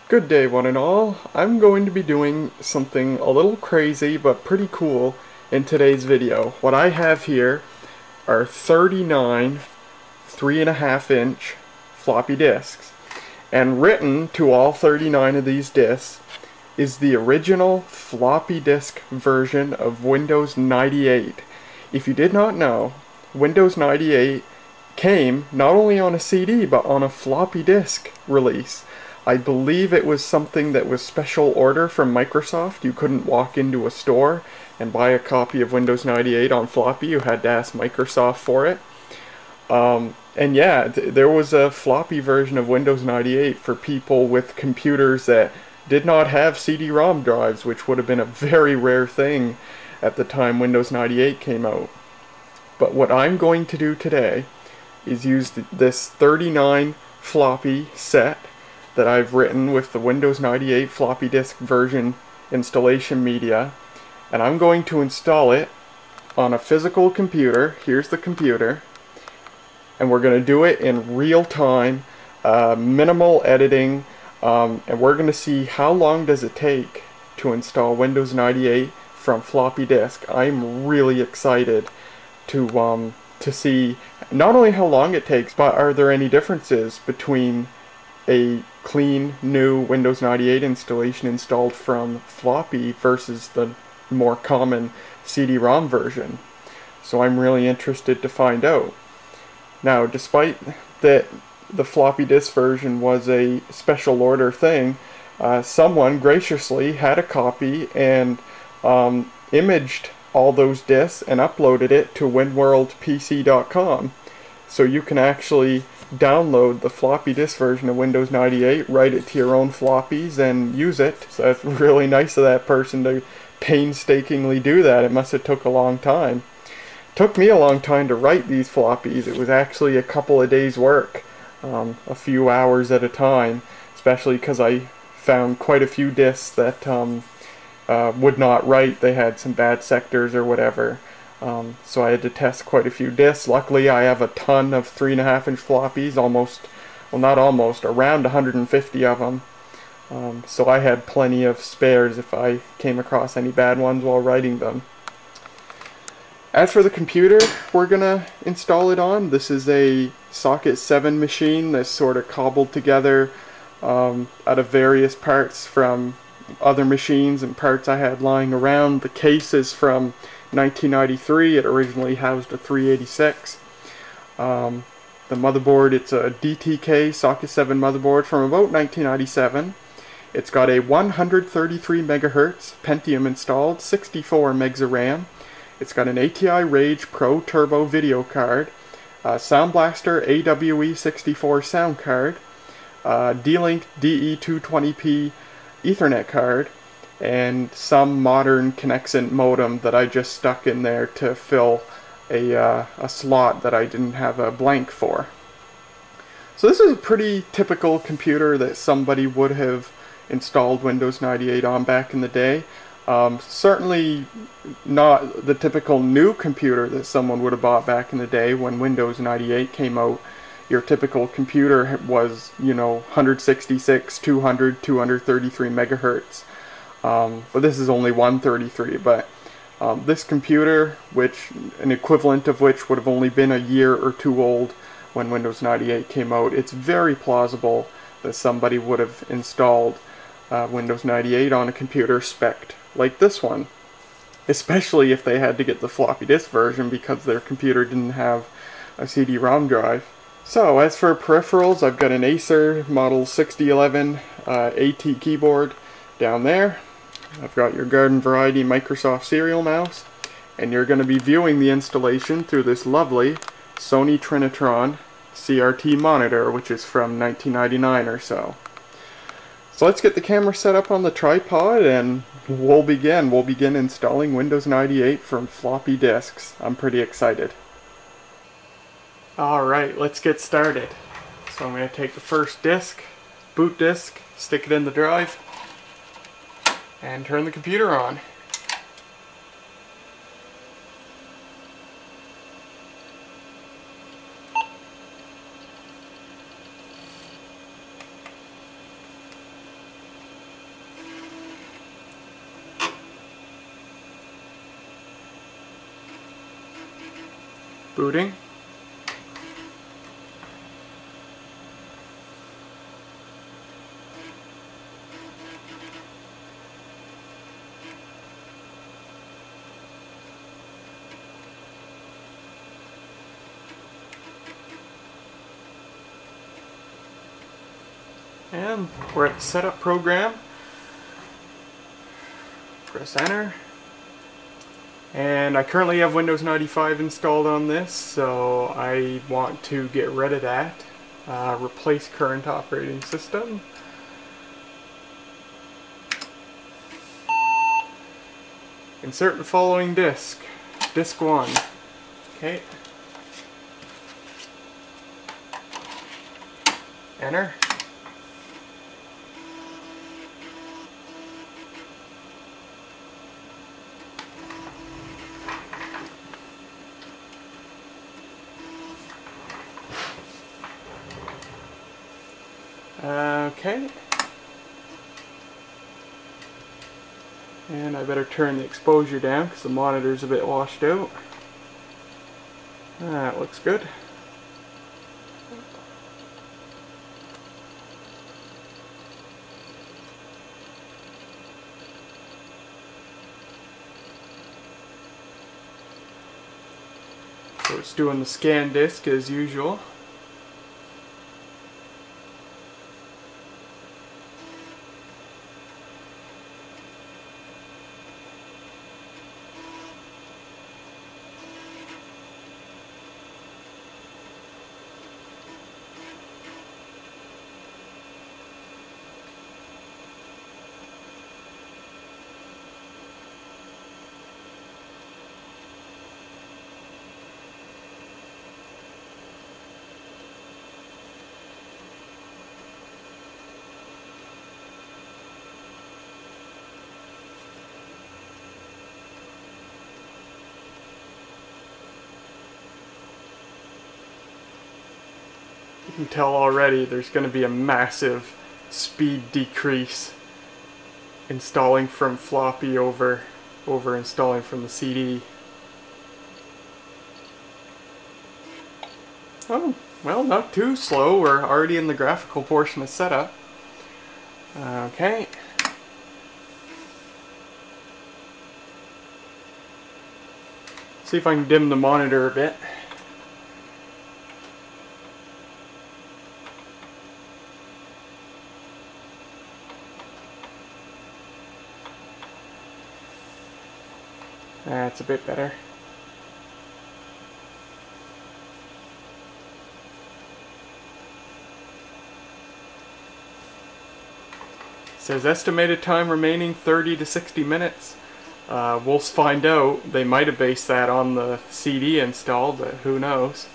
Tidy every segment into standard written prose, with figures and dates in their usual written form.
Good day, one and all. I'm going to be doing something a little crazy but pretty cool in today's video. What I have here are 39 3.5-inch floppy disks. And written to all 39 of these disks is the original floppy disk version of Windows 98. If you did not know, Windows 98 came not only on a CD but on a floppy disk release. I believe it was something that was special order from Microsoft. You couldn't walk into a store and buy a copy of Windows 98 on floppy. You had to ask Microsoft for it. And yeah, there was a floppy version of Windows 98 for people with computers that did not have CD-ROM drives, which would have been a very rare thing at the time Windows 98 came out. But what I'm going to do today is use this 39 floppy set that I've written with the Windows 98 floppy disk version installation media, and I'm going to install it on a physical computer. Here's the computer, and we're going to do it in real time, minimal editing, and we're going to see how long does it take to install Windows 98 from floppy disk. I'm really excited to see not only how long it takes, but are there any differences between a clean new Windows 98 installation installed from floppy versus the more common CD-ROM version. So I'm really interested to find out. Now, despite that the floppy disk version was a special order thing, someone graciously had a copy and imaged all those disks and uploaded it to winworldpc.com. So you can actually download the floppy disk version of Windows 98, write it to your own floppies, and use it. So that's really nice of that person to painstakingly do that. It must have took a long time. It took me a long time to write these floppies. It was actually a couple of days' work, a few hours at a time, especially because I found quite a few disks that would not write. They had some bad sectors or whatever. So I had to test quite a few disks. Luckily, I have a ton of 3.5-inch floppies, around 150 of them. So I had plenty of spares if I came across any bad ones while writing them. As for the computer we're gonna install it on, this is a Socket 7 machine that's sort of cobbled together out of various parts from other machines and parts I had lying around. The case is from 1993. It originally housed a 386. The motherboard, it's a DTK Socket 7 motherboard from about 1997. It's got a 133 megahertz Pentium installed, 64 megs of RAM. It's got an ATI Rage Pro Turbo video card, Sound Blaster AWE64 sound card, D-Link DE220p Ethernet card, and some modern Connexent modem that I just stuck in there to fill a slot that I didn't have a blank for. So this is a pretty typical computer that somebody would have installed Windows 98 on back in the day. Certainly not the typical new computer that someone would have bought back in the day when Windows 98 came out. Your typical computer was, 166, 200, 233 megahertz. But this is only 133, but this computer, which an equivalent of which would have only been a year or two old when Windows 98 came out, it's very plausible that somebody would have installed Windows 98 on a computer spec'd like this one, especially if they had to get the floppy disk version because their computer didn't have a CD-ROM drive. So as for peripherals, I've got an Acer Model 6011 AT keyboard down there. I've got your garden variety Microsoft serial mouse, and you're going to be viewing the installation through this lovely Sony Trinitron CRT monitor, which is from 1999 or so. So let's get the camera set up on the tripod and we'll begin. We'll begin installing Windows 98 from floppy disks. I'm pretty excited. Alright, let's get started. So I'm going to take the first disk, boot disk, stick it in the drive, and turn the computer on. Booting. And we're at the setup program. Press enter. And I currently have Windows 95 installed on this, so I want to get rid of that. Replace current operating system. Insert the following disk. Disk 1. Okay. Enter. Okay. And I better turn the exposure down because the monitor's a bit washed out. That looks good. So it's doing the scan disk as usual. You can tell already there's going to be a massive speed decrease installing from floppy over installing from the CD. Oh, well, not too slow. We're already in the graphical portion of setup. Okay. See if I can dim the monitor a bit. That's a bit better. It says estimated time remaining 30 to 60 minutes. We'll find out. They might have based that on the CD install, but who knows.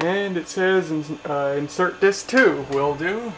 And it says insert disk 2 will do.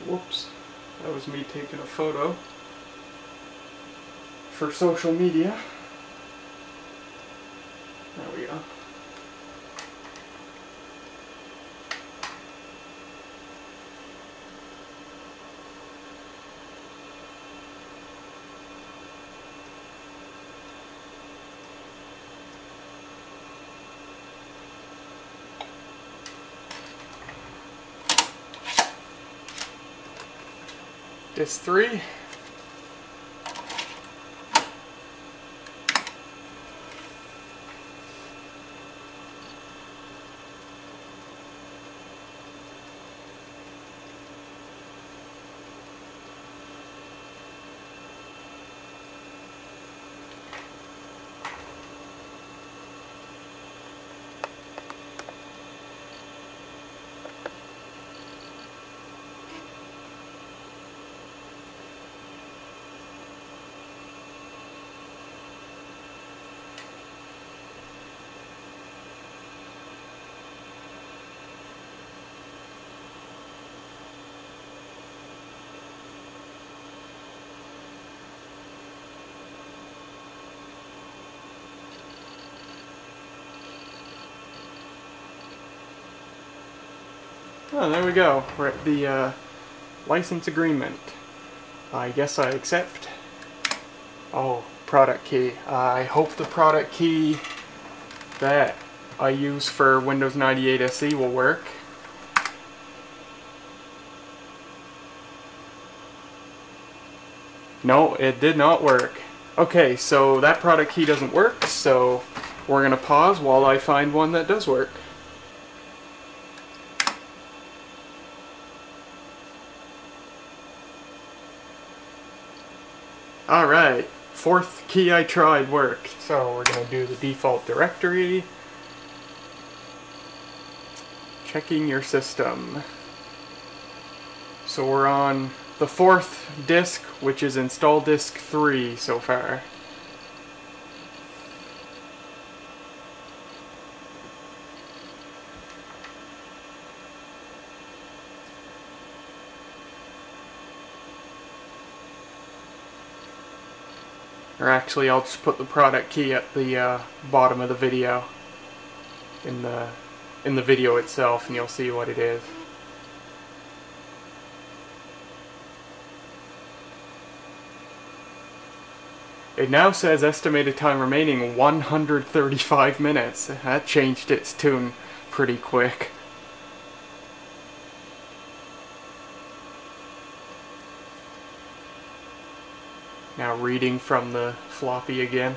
Whoops. That was me taking a photo for social media. There we go. Disc 3. Oh, there we go. We're at the license agreement. I guess I accept. Oh, product key. I hope the product key that I use for Windows 98 SE will work. No, it did not work. Okay, so that product key doesn't work, so we're gonna pause while I find one that does work. Alright, fourth key I tried worked. So we're going to do the default directory. Checking your system. So we're on the fourth disk, which is install disk 3 so far. Or actually, I'll just put the product key at the bottom of the video in the video itself, and you'll see what it is. It now says estimated time remaining 135 minutes. That changed its tune pretty quick. Now reading from the floppy again.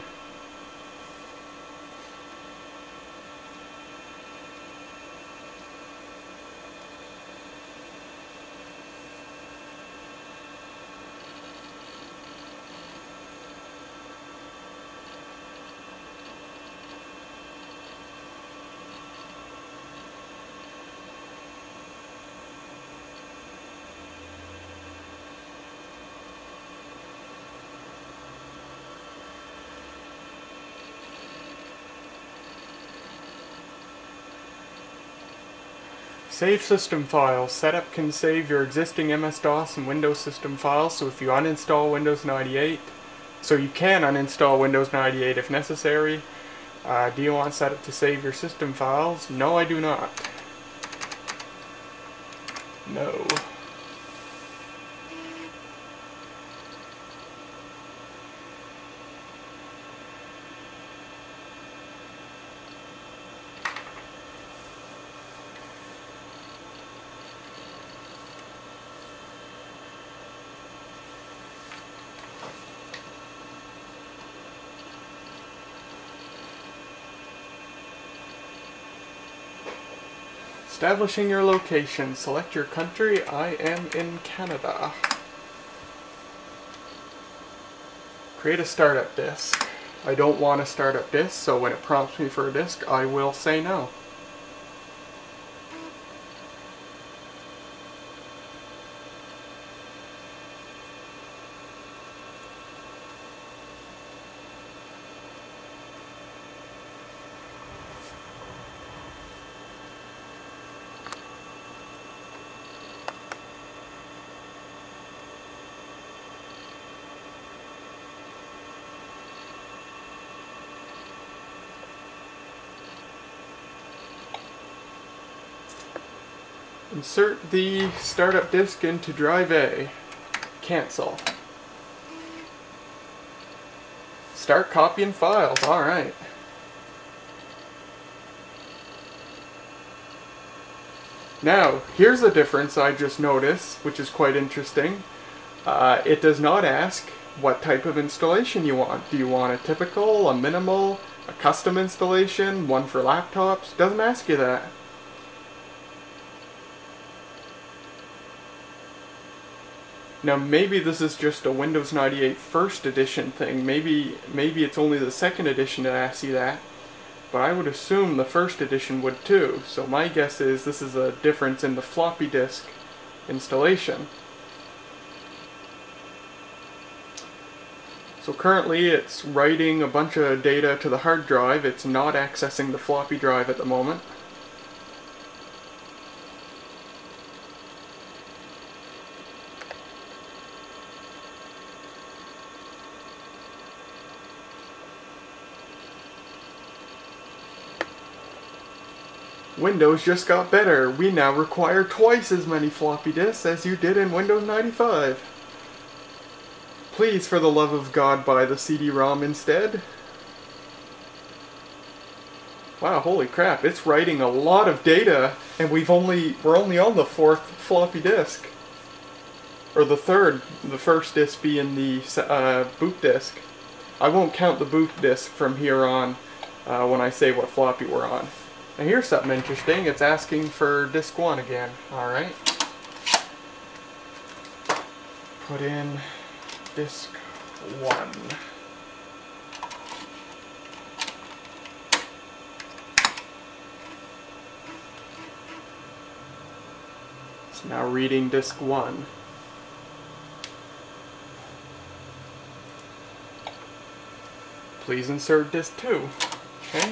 Save system files. Setup can save your existing MS-DOS and Windows system files, so if you uninstall Windows 98, so you can uninstall Windows 98 if necessary. Do you want setup to save your system files? No, I do not. No. Establishing your location. Select your country. I am in Canada. Create a startup disk. I don't want a startup disk, so when it prompts me for a disk, I will say no. Insert the startup disk into drive A. Cancel. Start copying files. Alright. Now, here's a difference I just noticed, which is quite interesting. It does not ask what type of installation you want. Do you want a typical, a minimal, a custom installation, one for laptops? Doesn't ask you that. Now maybe this is just a Windows 98 first edition thing. Maybe it's only the second edition that asks you that. But I would assume the first edition would too. So my guess is this is a difference in the floppy disk installation. So currently it's writing a bunch of data to the hard drive. It's not accessing the floppy drive at the moment. Windows just got better. We now require twice as many floppy disks as you did in Windows 95. Please, for the love of God, buy the CD-ROM instead. Wow, holy crap, it's writing a lot of data, and we're only on the fourth floppy disk. Or the third, the first disk being the boot disk. I won't count the boot disk from here on when I say what floppy we're on. Now here's something interesting. It's asking for disk 1 again. Alright. Put in disk 1. It's now reading disk 1. Please insert disk 2. Okay.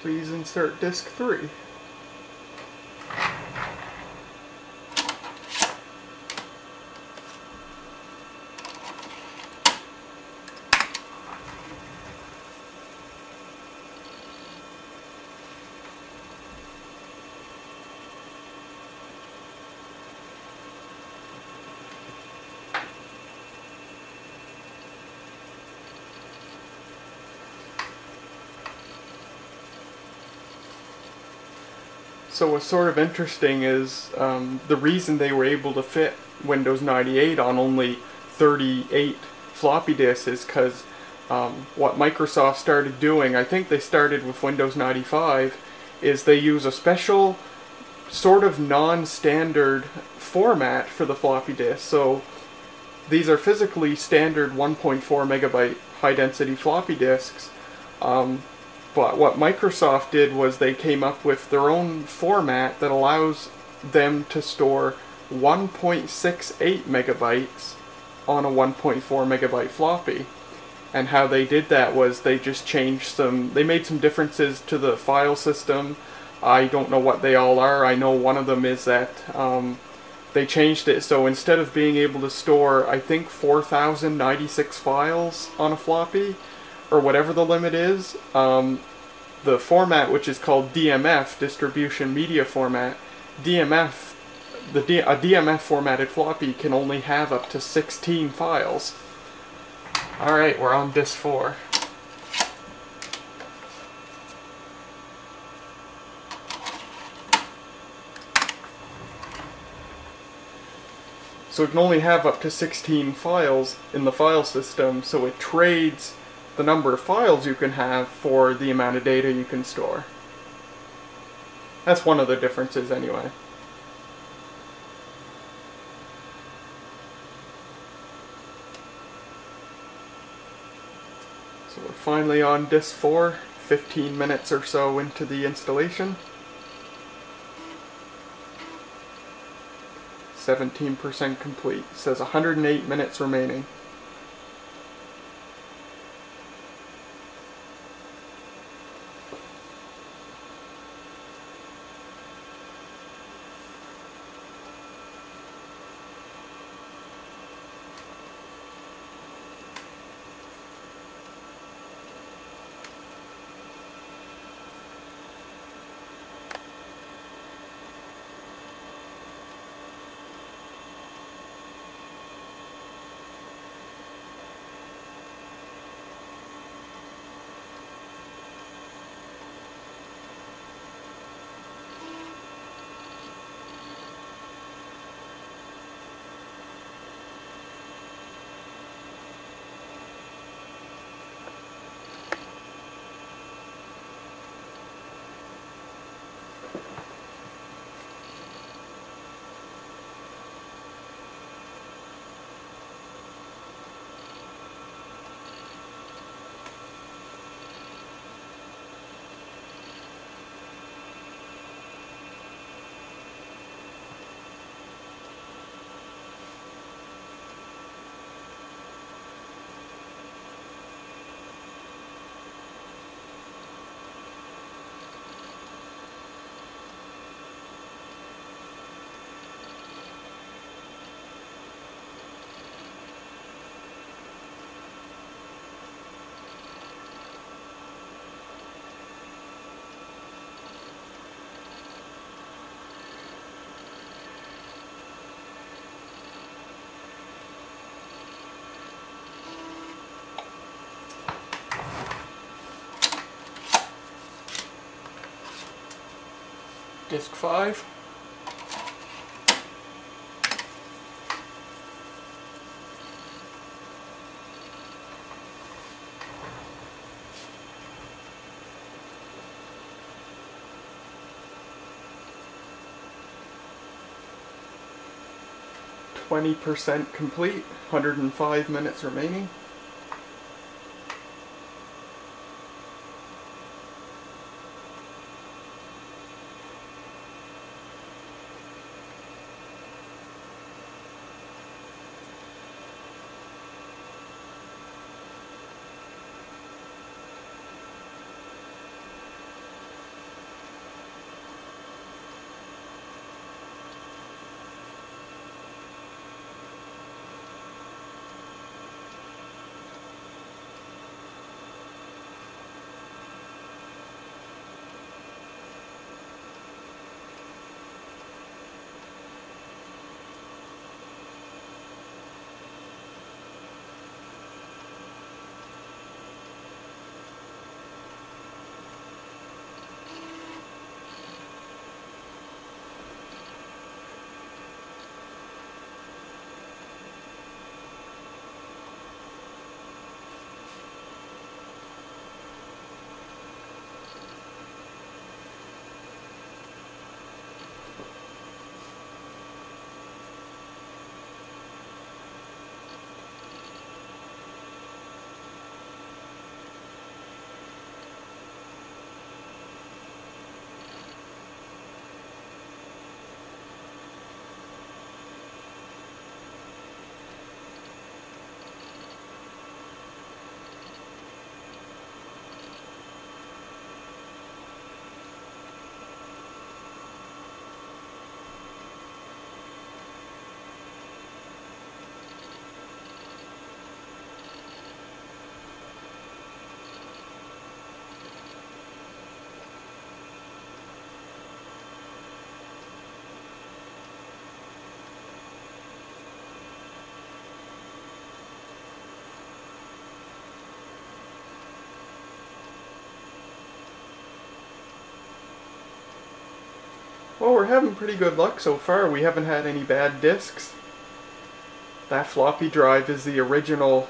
Please insert disk 3. So what's sort of interesting is the reason they were able to fit Windows 98 on only 38 floppy disks is because what Microsoft started doing, I think they started with Windows 95, is they use a special sort of non-standard format for the floppy disk. So these are physically standard 1.4 megabyte high-density floppy disks. But what Microsoft did was they came up with their own format that allows them to store 1.68 megabytes on a 1.4 megabyte floppy. And how they did that was they just changed they made some differences to the file system. I don't know what they all are. I know one of them is that they changed it so instead of being able to store, I think, 4,096 files on a floppy, or whatever the limit is, the format, which is called DMF, Distribution Media Format, DMF, a DMF formatted floppy can only have up to 16 files. Alright, we're on disk 4. So it can only have up to 16 files in the file system, so it trades the number of files you can have for the amount of data you can store. That's one of the differences anyway. finally on disk 4, 15 minutes or so into the installation. 17% complete. It says 108 minutes remaining. Disk 5. %20 complete, 105 minutes remaining. Well, we're having pretty good luck so far. We haven't had any bad discs. That floppy drive is the original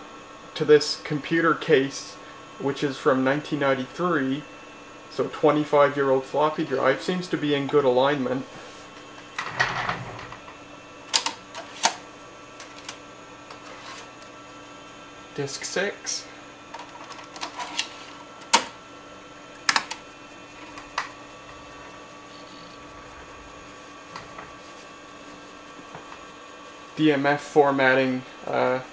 to this computer case, which is from 1993. So 25-year-old floppy drive seems to be in good alignment. Disk 6. DMF formatting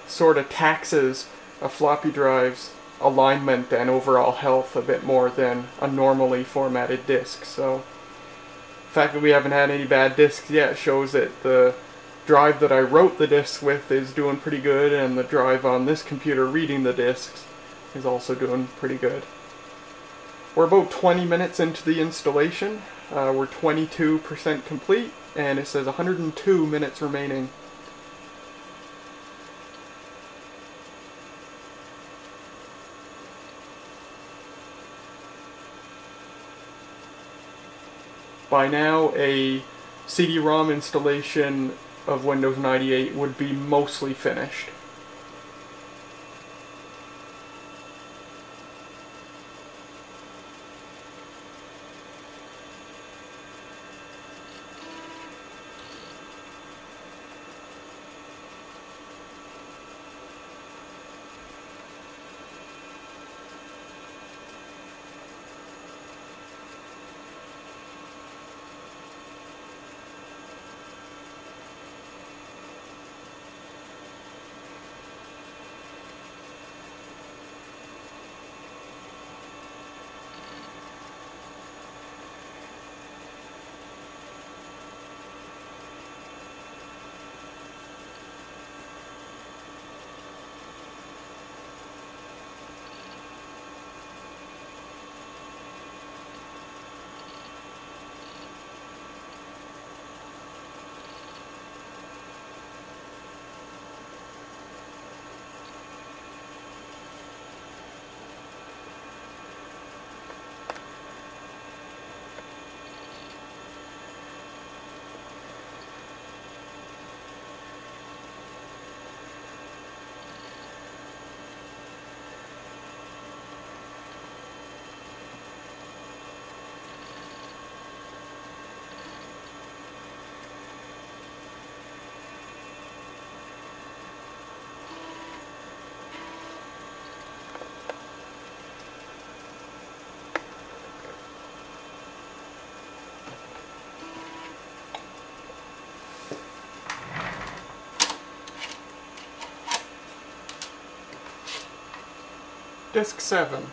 sort of taxes a floppy drive's alignment and overall health a bit more than a normally formatted disk. So the fact that we haven't had any bad disks yet shows that the drive that I wrote the disks with is doing pretty good, and the drive on this computer reading the disks is also doing pretty good. We're about 20 minutes into the installation. We're 22% complete, and it says 102 minutes remaining. By now, a CD-ROM installation of Windows 98 would be mostly finished. Disk 7.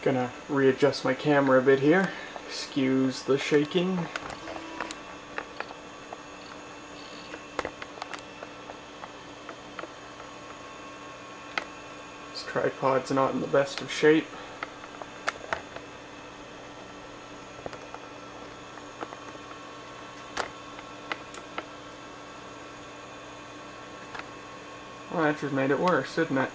Gonna readjust my camera a bit here. Excuse the shaking. This tripod's not in the best of shape. Well, that just made it worse, didn't it?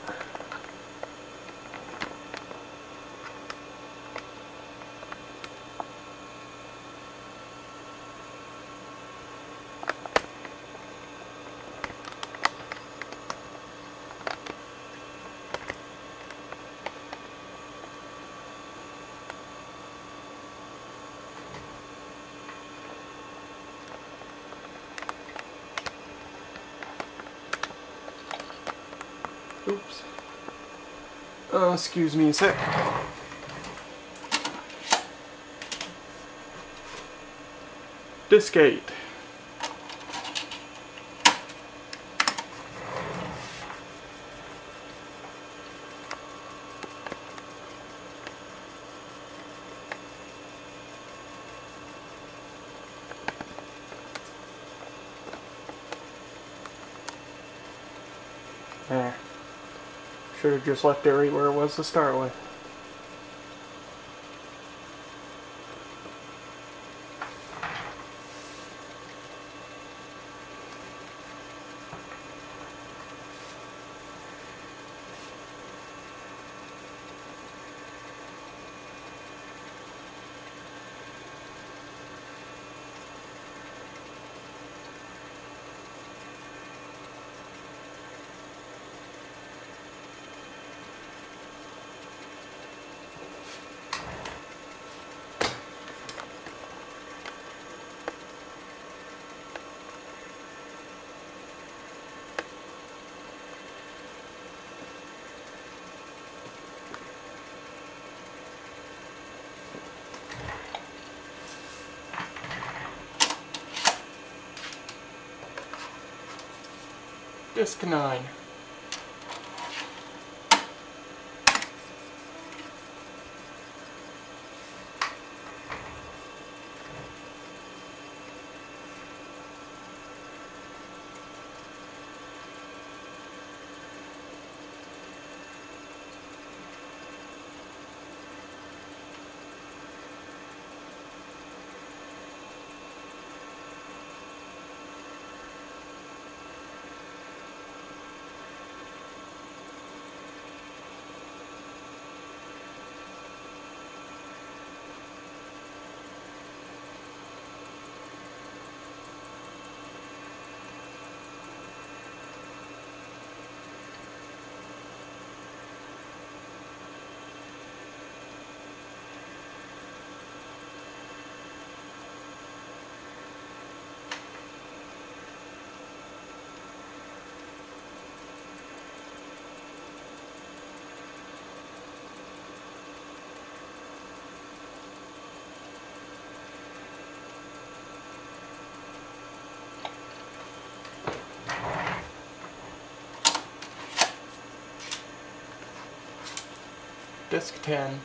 Oops. Excuse me a sec. Disk 8. Should have just left it right where it was to start with. Disc 9. Disc 10.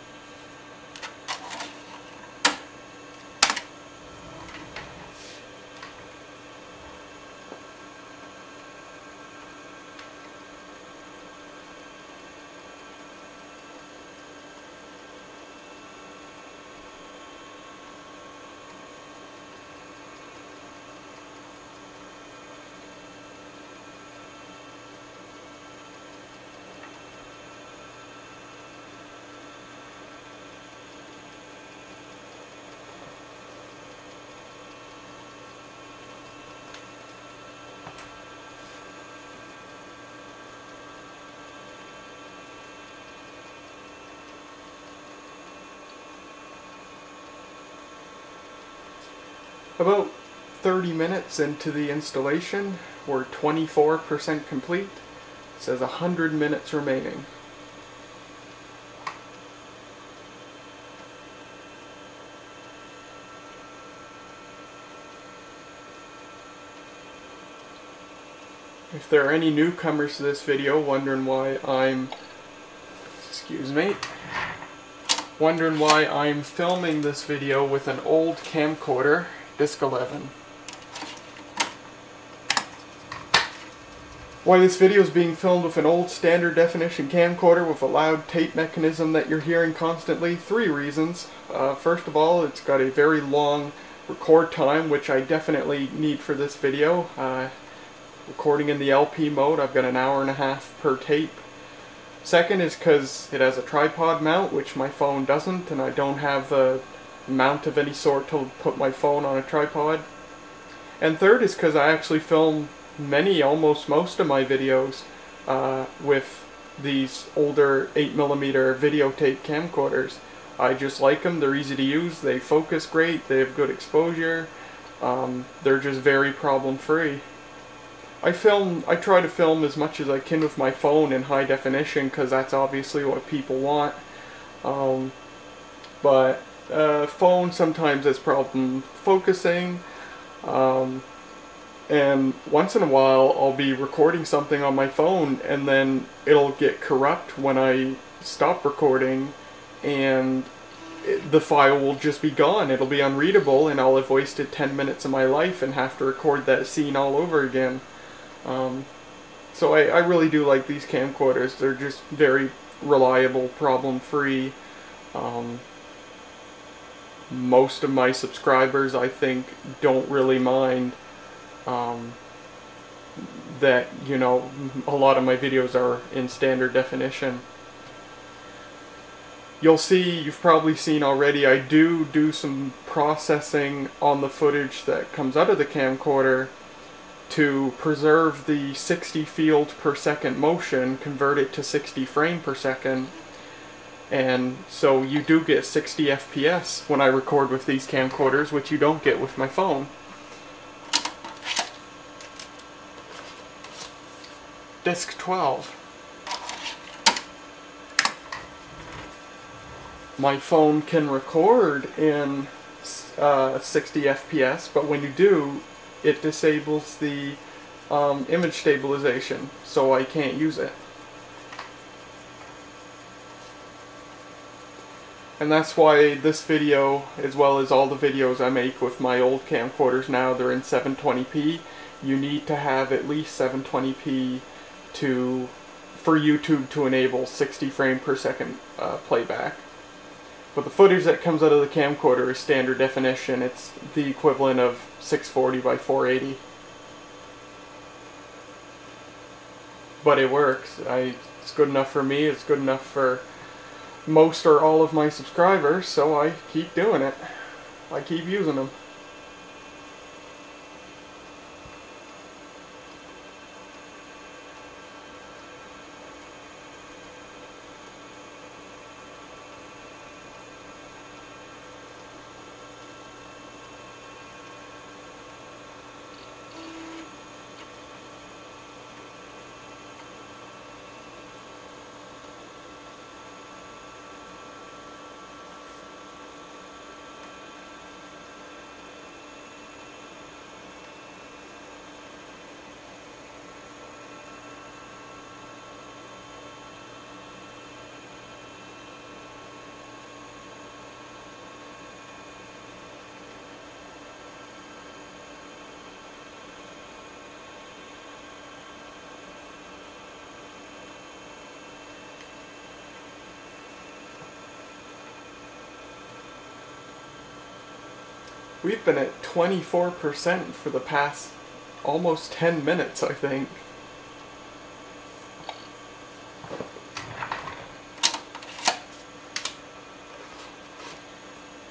About 30 minutes into the installation, we're 24% complete. It says 100 minutes remaining. If there are any newcomers to this video wondering why I'm filming this video with an old camcorder, Disc 11. Why this video is being filmed with an old standard definition camcorder with a loud tape mechanism that you're hearing constantly. 3 reasons. First of all, it's got a very long record time, which I definitely need for this video. Recording in the LP mode, I've got an hour and a half per tape. Second is because it has a tripod mount, which my phone doesn't, and I don't have a mount of any sort to put my phone on a tripod. And third is because I actually film almost most of my videos with these older 8mm videotape camcorders. I just like them, they're easy to use, they focus great, they have good exposure, they're just very problem free. I try to film as much as I can with my phone in high definition because that's obviously what people want. But phone sometimes has problem focusing, and once in a while I'll be recording something on my phone and then it'll get corrupt when I stop recording, and the file will just be gone. It'll be unreadable and I'll have wasted 10 minutes of my life and have to record that scene all over again. So I really do like these camcorders. They're just very reliable, problem-free. Most of my subscribers, I think, don't really mind that, you know, a lot of my videos are in standard definition. You'll see, you've probably seen already, I do some processing on the footage that comes out of the camcorder to preserve the 60 field per second motion, convert it to 60 frame per second, and so you do get 60 FPS when I record with these camcorders, which you don't get with my phone. Disc 12. My phone can record in 60 FPS, but when you do, it disables the image stabilization, so I can't use it. And that's why this video, as well as all the videos I make with my old camcorders now, they're in 720p. You need to have at least 720p for YouTube to enable 60 frame per second playback. But the footage that comes out of the camcorder is standard definition. It's the equivalent of 640 by 480. But it works. It's good enough for me. It's good enough for most or all of my subscribers, so I keep doing it. I keep using them. We've been at 24% for the past almost 10 minutes, I think.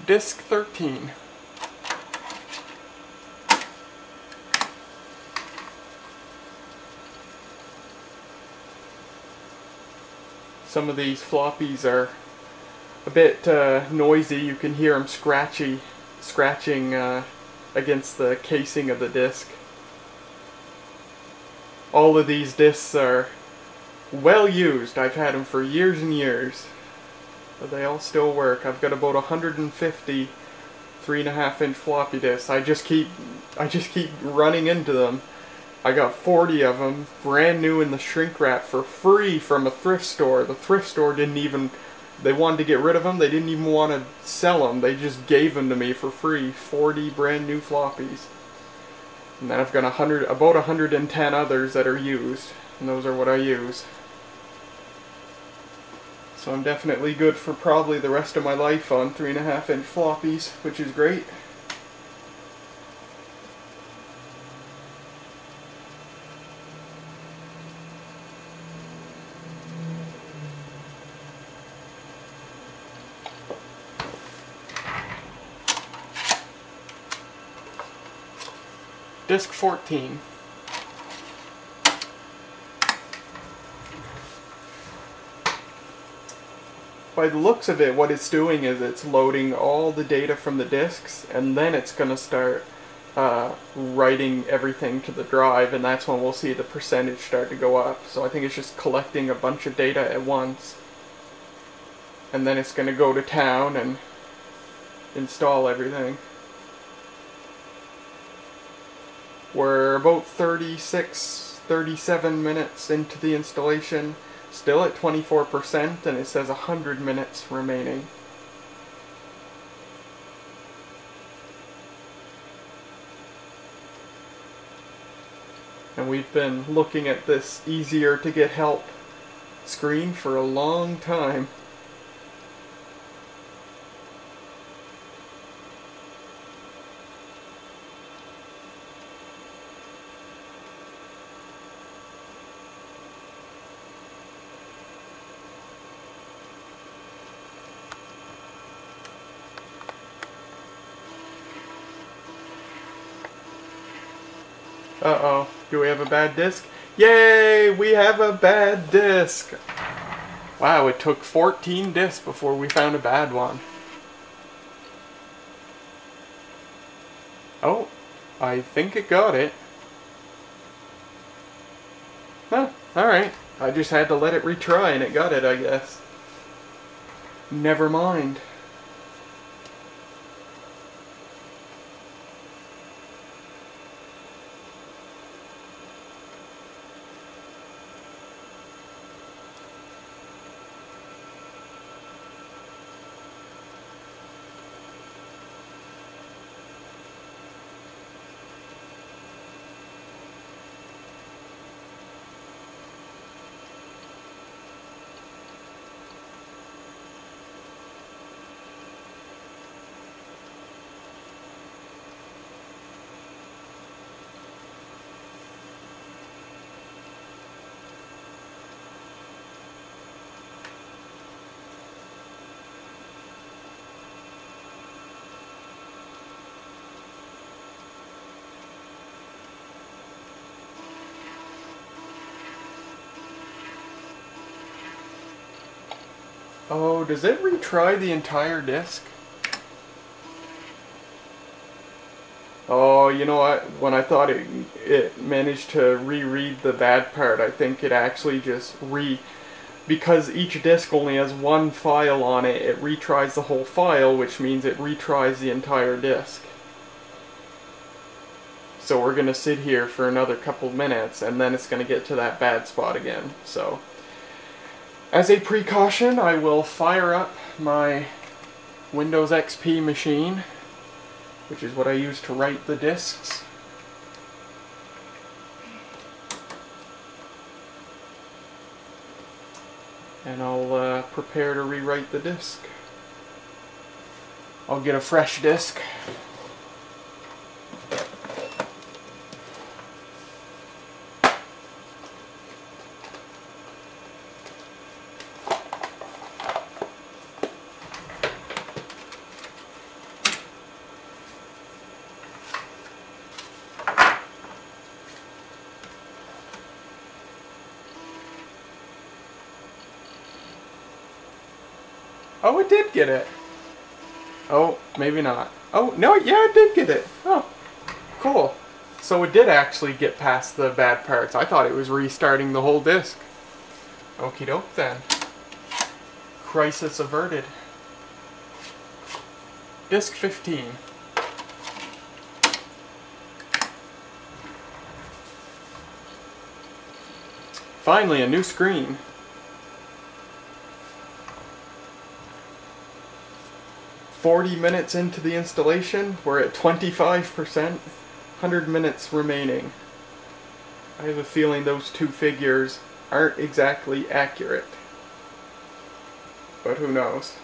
Disc 13. Some of these floppies are a bit noisy. You can hear them scratching against the casing of the disc. All of these discs are well used. I've had them for years and years, but they all still work. I've got about 150 3.5-inch floppy disks. I just keep running into them. I got 40 of them, brand new in the shrink wrap for free from a thrift store. The thrift store didn't even, they wanted to get rid of them. They didn't even want to sell them. They just gave them to me for free. 40 brand new floppies. And then I've got about 110 others that are used. And those are what I use. So I'm definitely good for probably the rest of my life on 3.5-inch floppies, which is great. Disc 14. By the looks of it, what it's doing is it's loading all the data from the disks, and then it's going to start writing everything to the drive, and that's when we'll see the percentage start to go up. So I think it's just collecting a bunch of data at once, and then it's going to go to town and install everything. We're about 37 minutes into the installation, still at 24%, and it says 100 minutes remaining. And And we've been looking at this easier to get help screen for a long time. Uh-oh. Do we have a bad disk? Yay! We have a bad disk! Wow, it took 14 disks before we found a bad one. Oh, I think it got it. Huh, alright. I just had to let it retry and it got it, I guess. Never mind. Oh, does it retry the entire disk? Oh, you know what? When I thought it managed to reread the bad part, I think it actually just because each disk only has one file on it, it retries the whole file, which means it retries the entire disk. So we're going to sit here for another couple of minutes, and then it's going to get to that bad spot again. So, as a precaution, I will fire up my Windows XP machine, which is what I use to write the disks. And I'll prepare to rewrite the disk. I'll get a fresh disk. Oh, it did get it. Oh, maybe not. Oh, no, yeah, it did get it. Oh, cool. So it did actually get past the bad parts. I thought it was restarting the whole disk. Okie doke then. Crisis averted. Disk 15. Finally, a new screen. "40 minutes into the installation, we're at 25%, 100 minutes remaining." I have a feeling those two figures aren't exactly accurate, but who knows.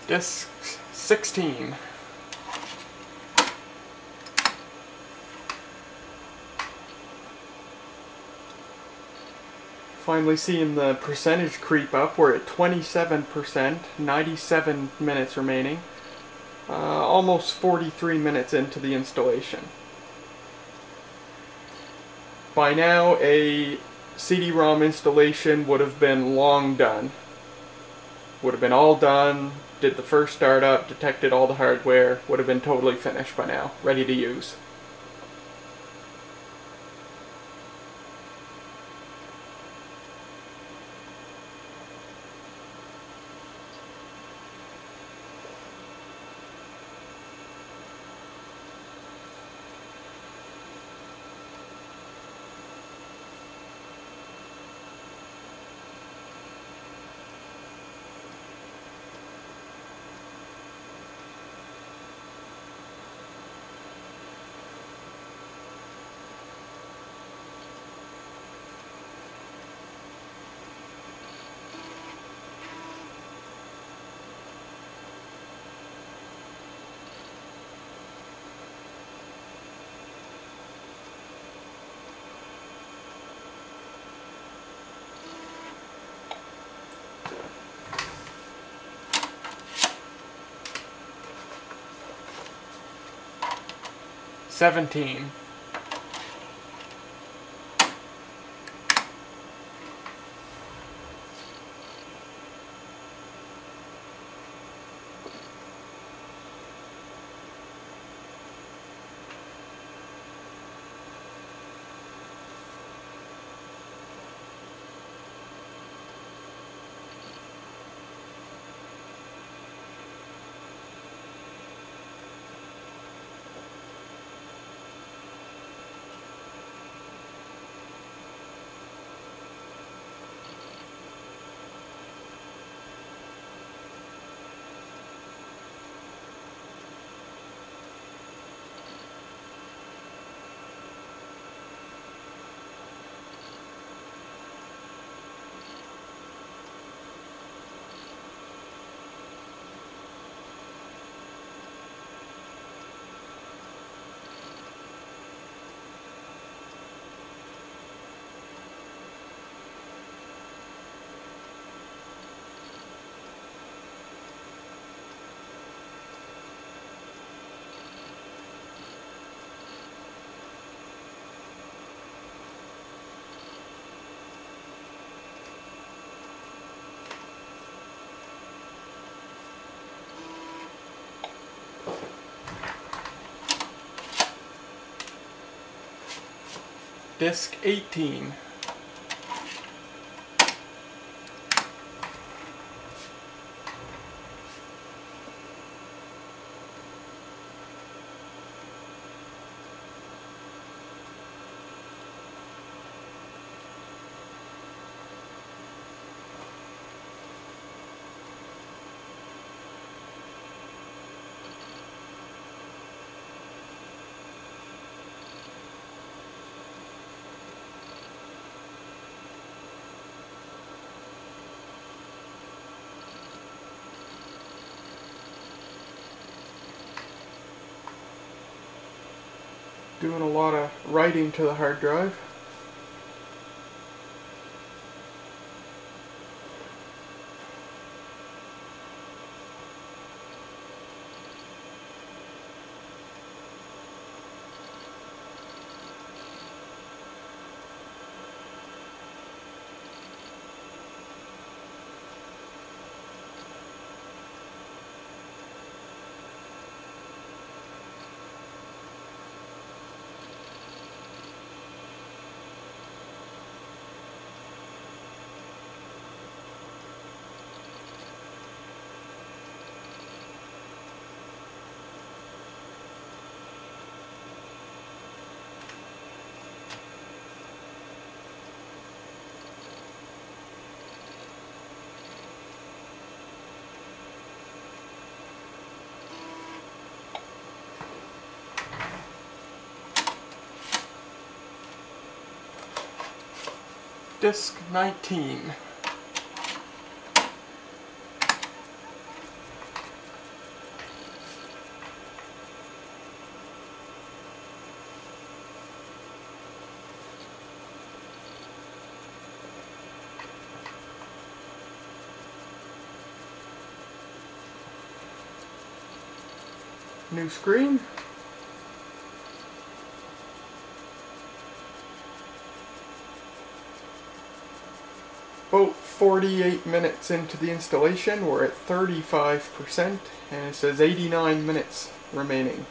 Disc 16. Finally seeing the percentage creep up. We're at 27%, 97 minutes remaining. Almost 43 minutes into the installation. By now, a CD-ROM installation would have been long done. Would have been all done, did the first startup, detected all the hardware, would have been totally finished by now, ready to use. $17. Disc 18. Doing a lot of writing to the hard drive. Disc 19. New screen. About 48 minutes into the installation, we're at 35%, and it says 89 minutes remaining.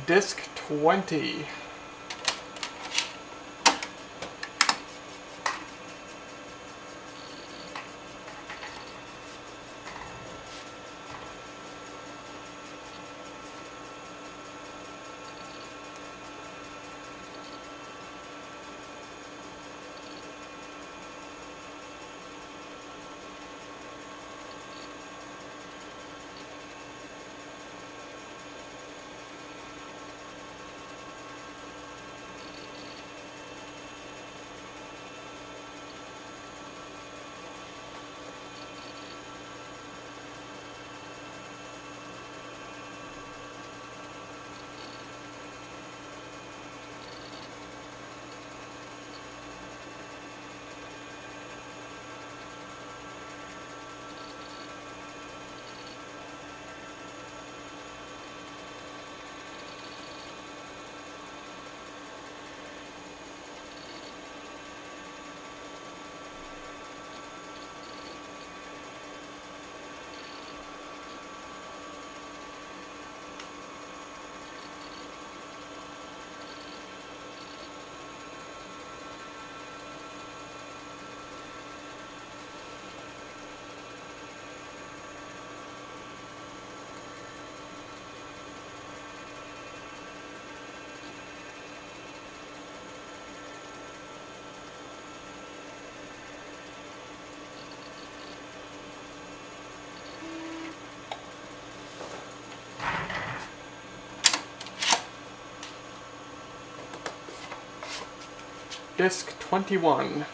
Disc 20. Disc 21.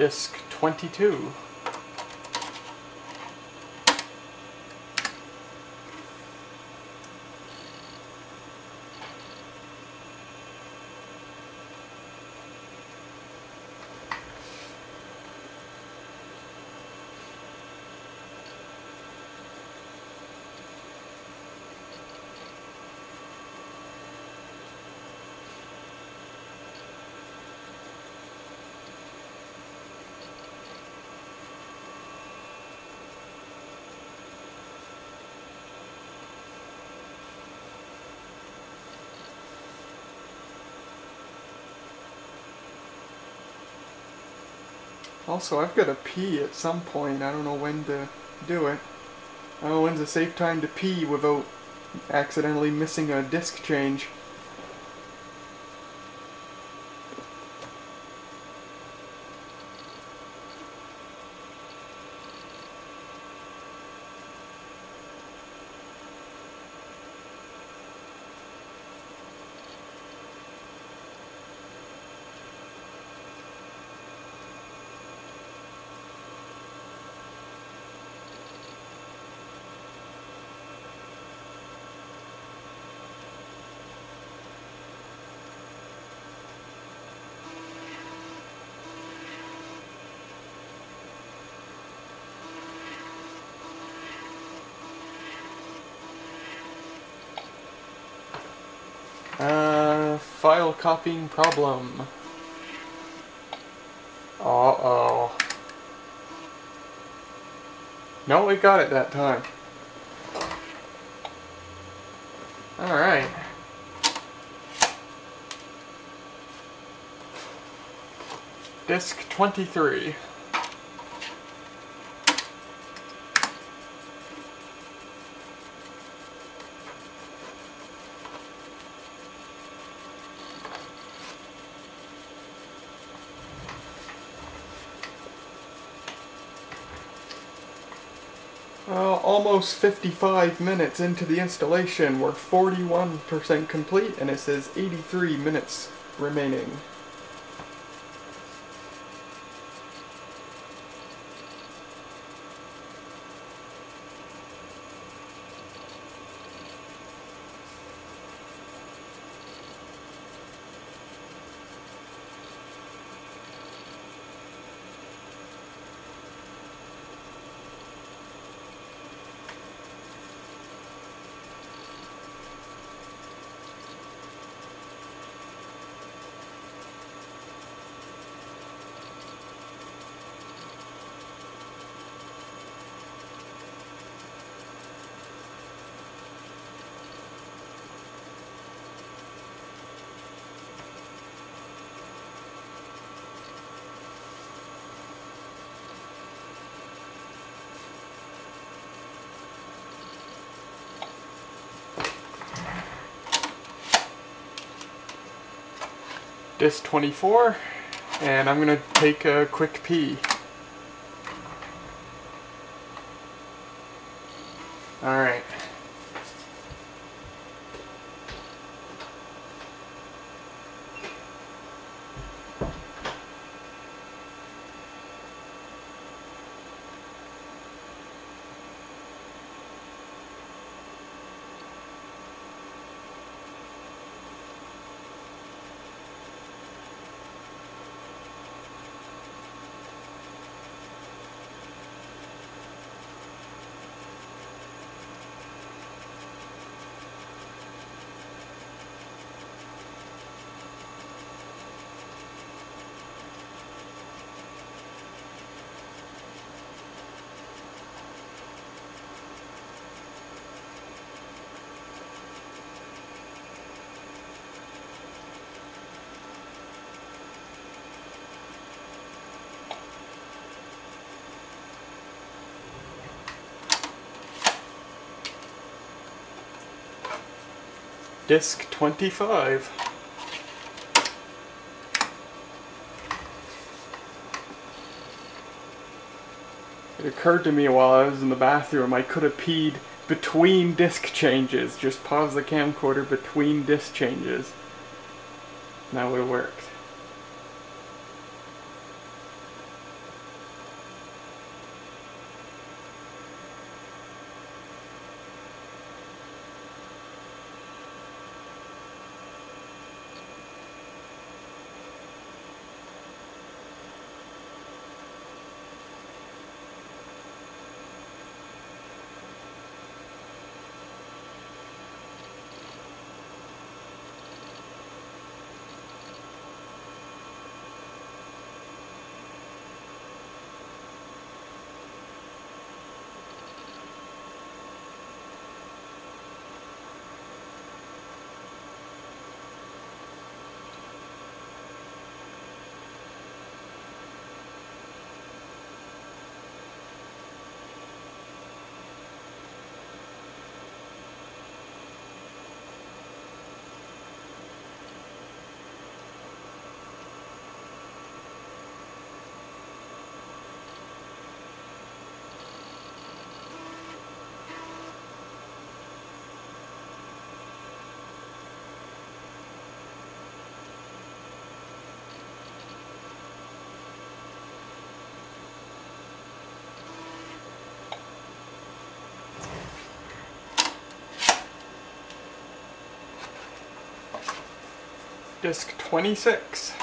Disc 22. Also, I've got to pee at some point. I don't know when to do it. I don't know when's a safe time to pee without accidentally missing a disc change. File copying problem. Uh-oh. No, we got it that time. Alright. Disc 23. Almost 55 minutes into the installation. We're 41% complete, and it says 83 minutes remaining. Disc 24, and I'm gonna take a quick pee. Alright. Disc 25. It occurred to me while I was in the bathroom I could have peed between disc changes. Just pause the camcorder between disc changes. And that would have worked. Disc 26.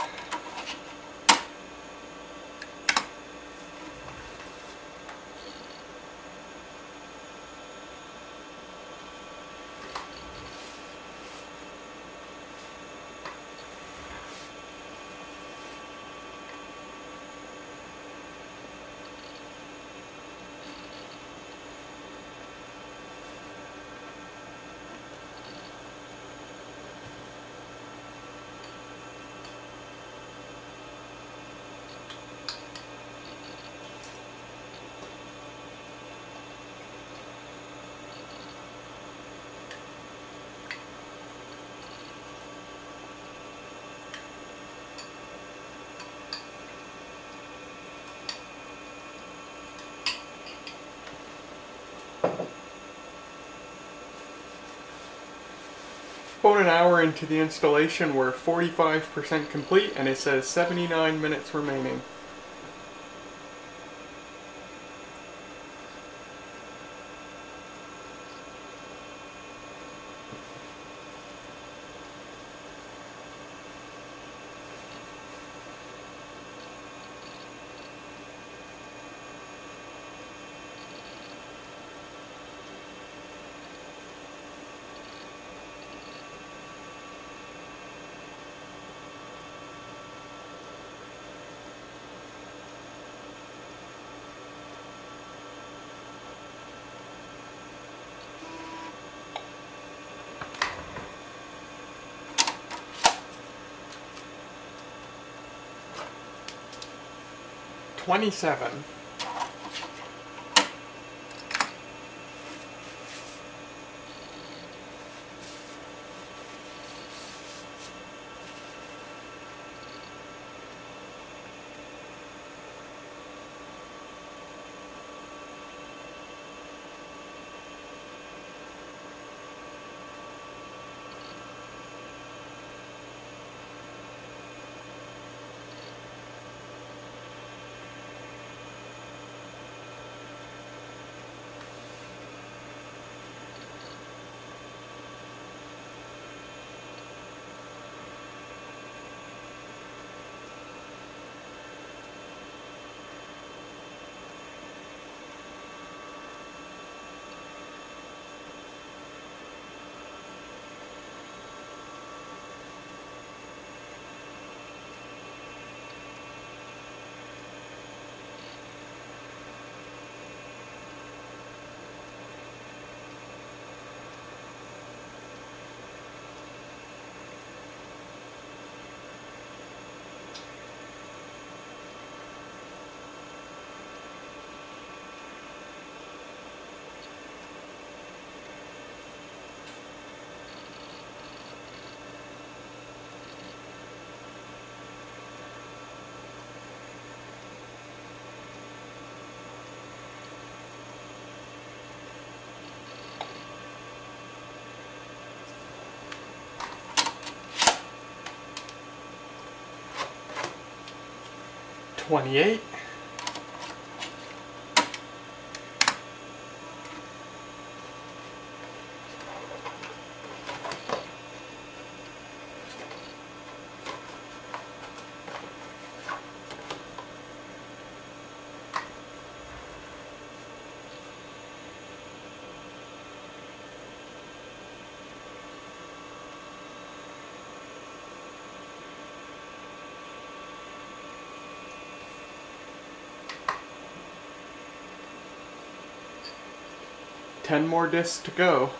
About an hour into the installation, we're 45% complete, and it says 79 minutes remaining. $27. $28. Ten more discs to go.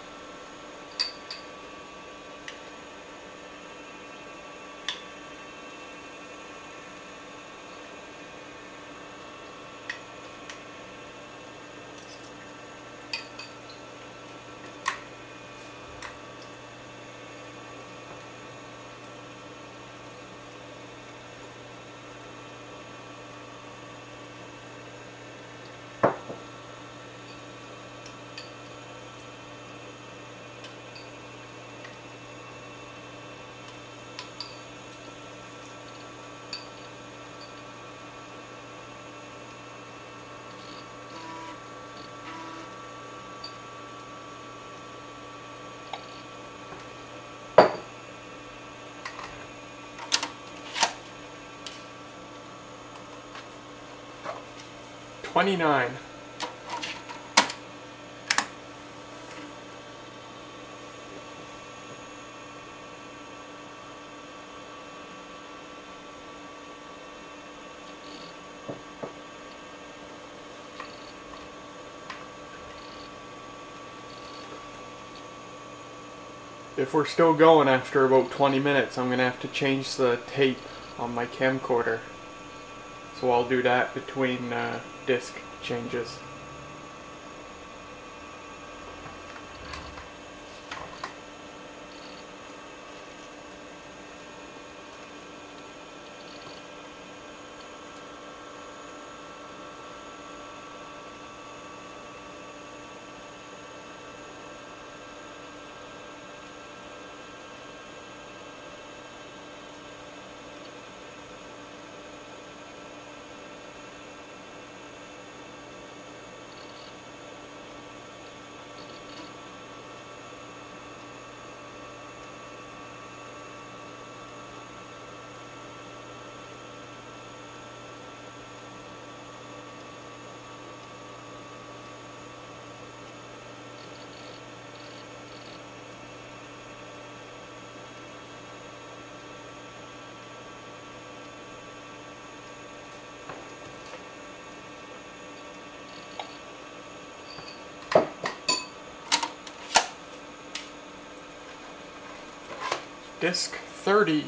29. If we're still going after about 20 minutes, I'm going to have to change the tape on my camcorder. So I'll do that between disc changes. Disc 30.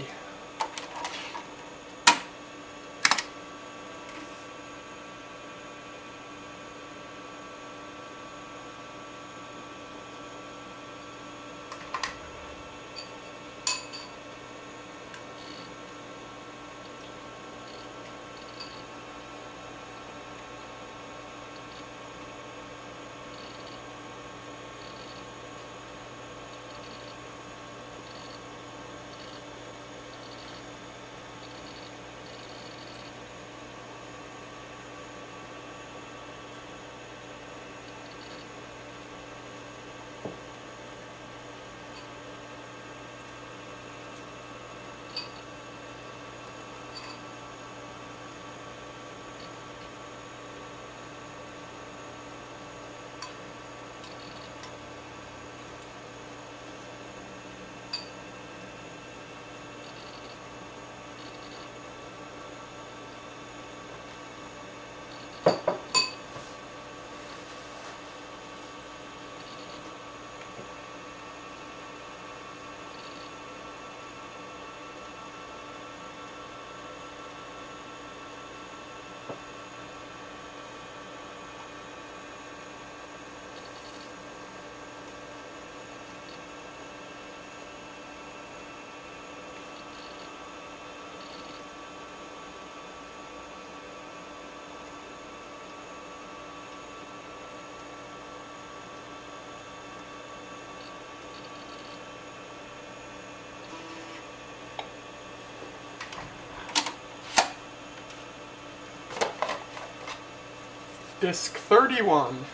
Disc 31.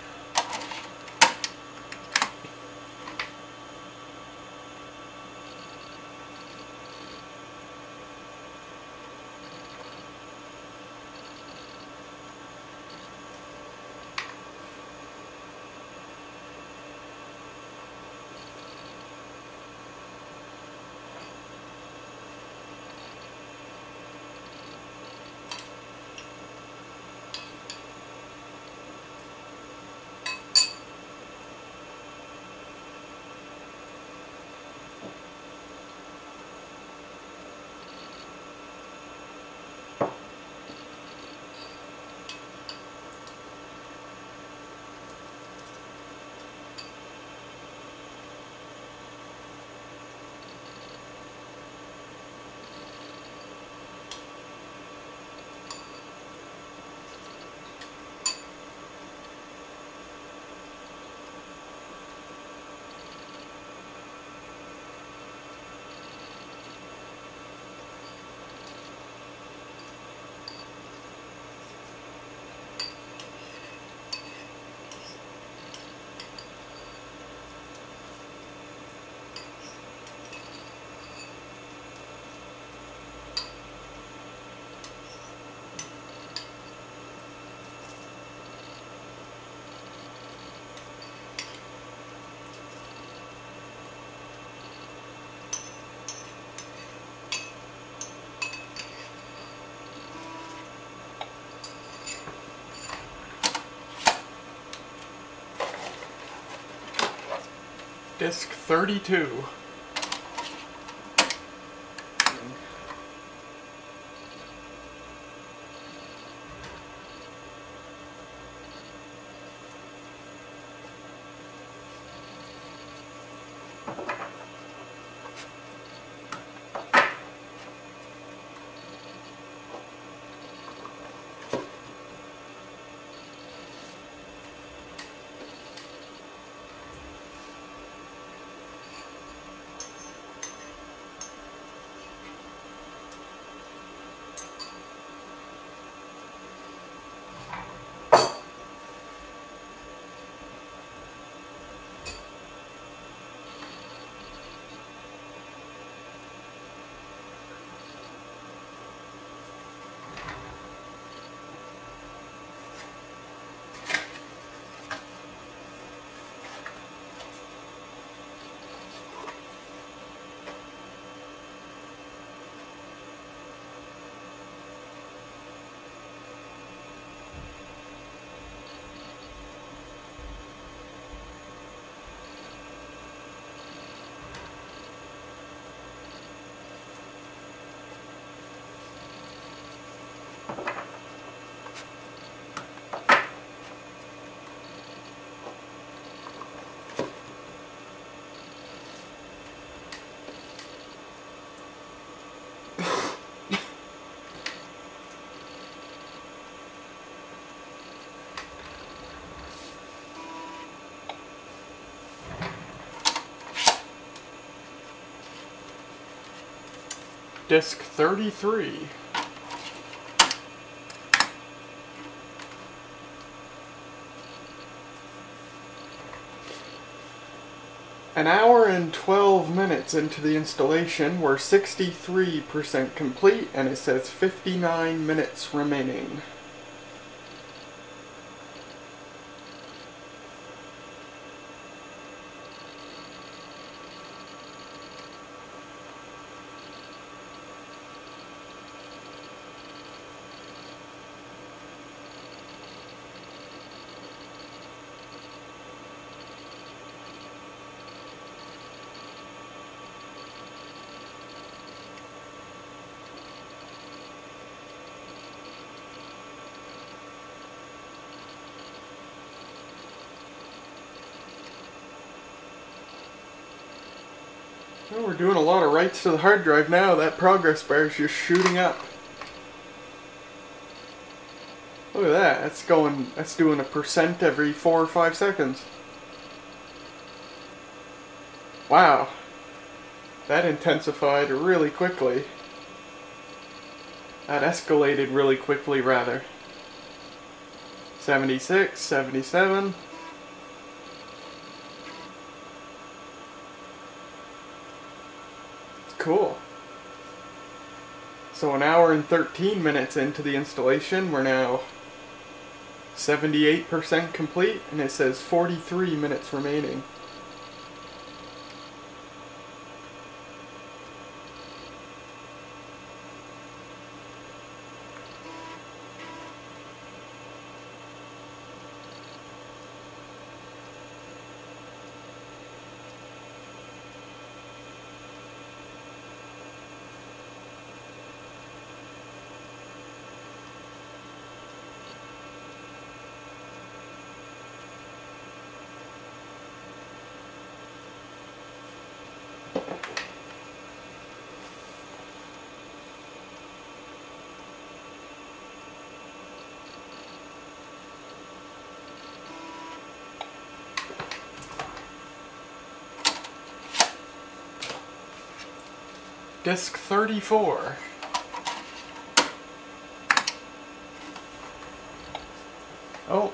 Disc 32. Disc 33. An hour and 12 minutes into the installation, we're 63% complete, and it says 59 minutes remaining. Well, we're doing a lot of writes to the hard drive now. That progress bar is just shooting up. Look at that. That's doing 1% every 4 or 5 seconds. Wow. That intensified really quickly. That escalated really quickly, rather. 76, 77. Cool. So an hour and 13 minutes into the installation, we're now 78% complete, and it says 43 minutes remaining. Disc 34. Oh,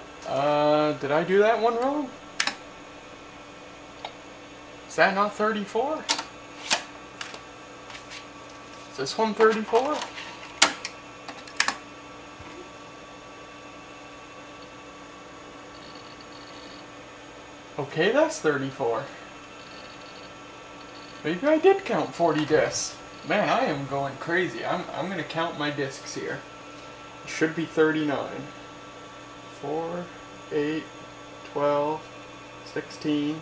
did I do that one wrong? Is that not 34? Is this one 34? Okay, that's 34. Maybe I did count 40 discs. Man, I am going crazy. I'm gonna count my discs here. It should be 39. 4, 8, 12, 16,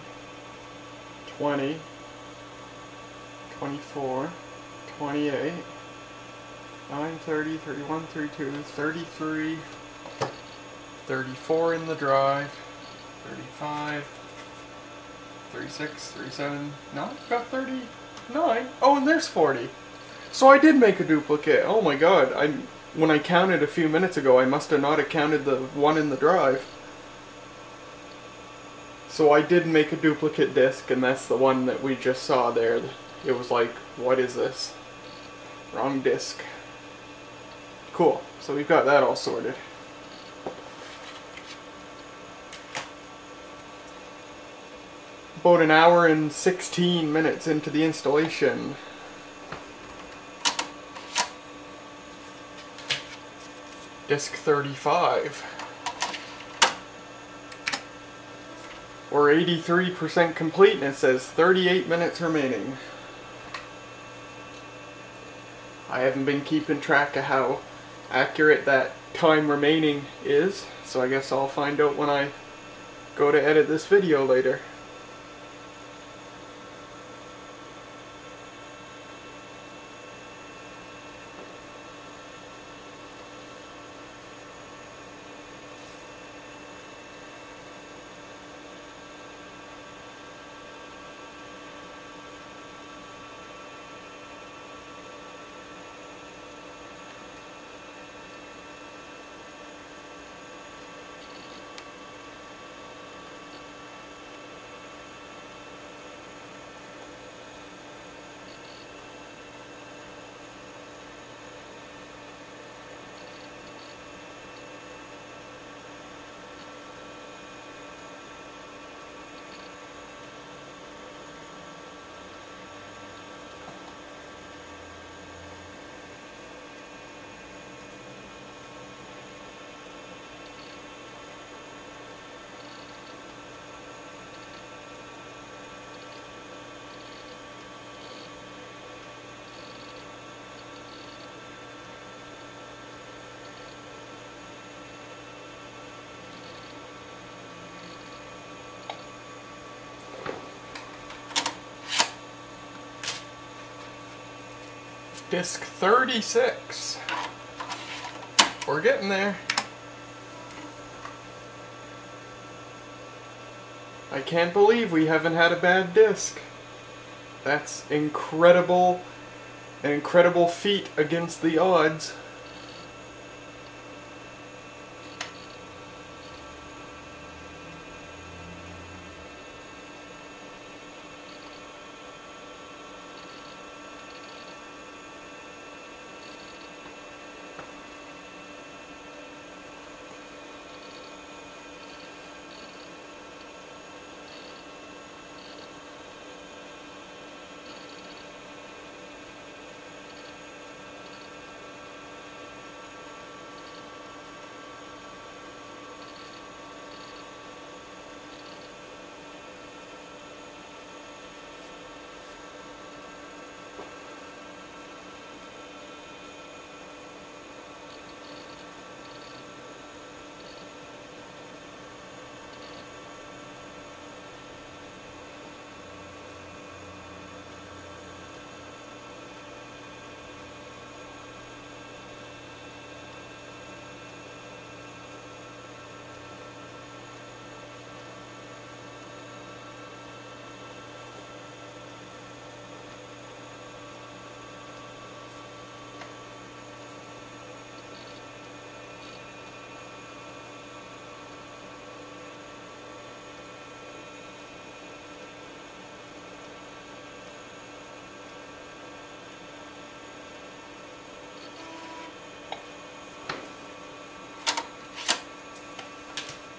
20, 24, 28, 9, 30, 31, 32, 33, 34 in the drive, 35, 36, 37, no, I've got 39. Oh, and there's 40. So I did make a duplicate. Oh my god, when I counted a few minutes ago, I must have not have counted the one in the drive. So I did make a duplicate disc, and that's the one that we just saw there. It was like, what is this? Wrong disc. Cool, so we've got that all sorted. About an hour and 16 minutes into the installation. Disc 35. We're 83% complete, and it says 38 minutes remaining. I haven't been keeping track of how accurate that time remaining is, so I guess I'll find out when I go to edit this video later. Disc 36. We're getting there. I can't believe we haven't had a bad disc. That's incredible. An incredible feat against the odds.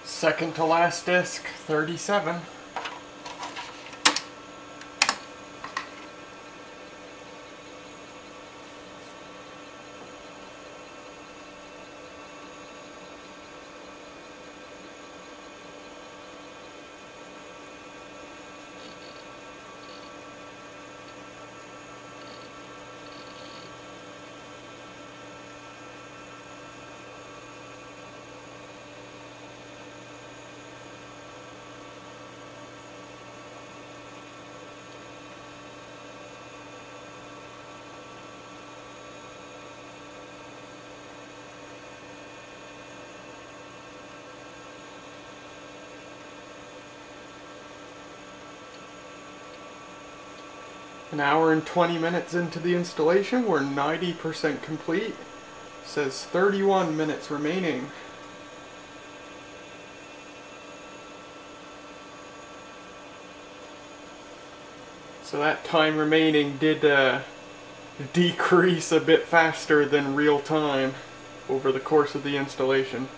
Second to last disc, 37. An hour and 20 minutes into the installation, we're 90% complete. It says 31 minutes remaining. So that time remaining did decrease a bit faster than real time over the course of the installation.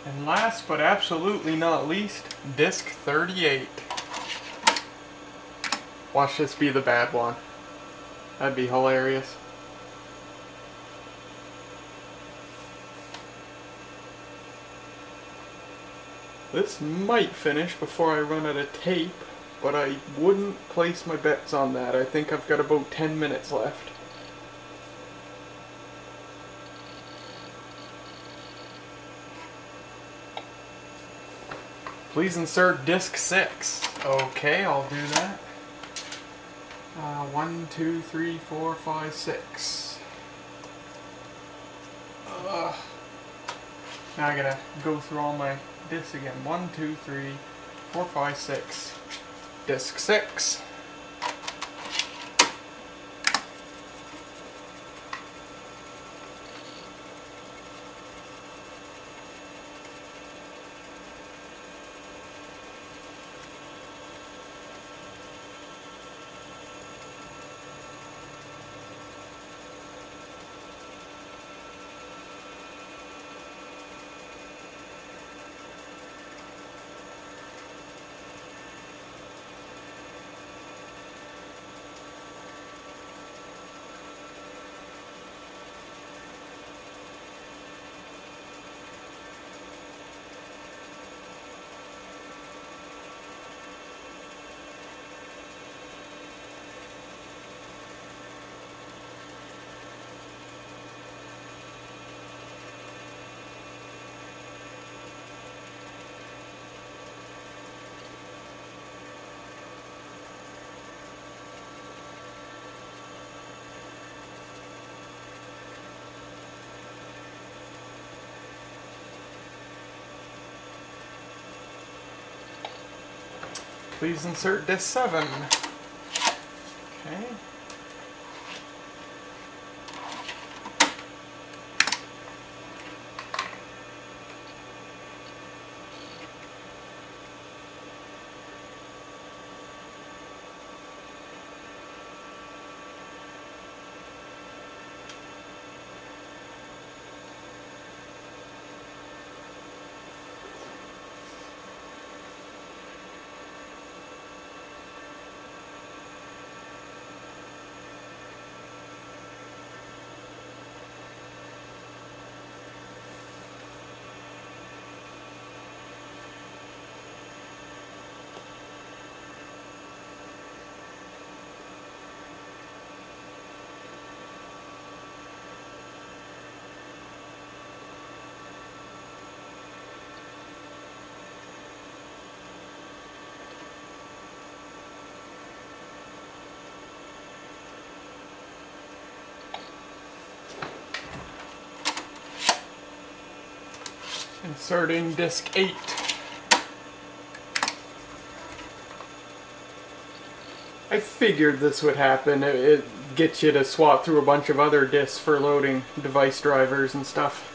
And last but absolutely not least, disc 38. Watch this be the bad one. That'd be hilarious. This might finish before I run out of tape, but I wouldn't place my bets on that. I think I've got about 10 minutes left. Please insert disc 6. Okay, I'll do that. 1, 2, 3, 4, 5, 6. Now I gotta go through all my discs again. 1, 2, 3, 4, 5, 6. Disc 6. Please insert disc 7. Okay. Inserting disc 8. I figured this would happen. It gets you to swap through a bunch of other discs for loading device drivers and stuff.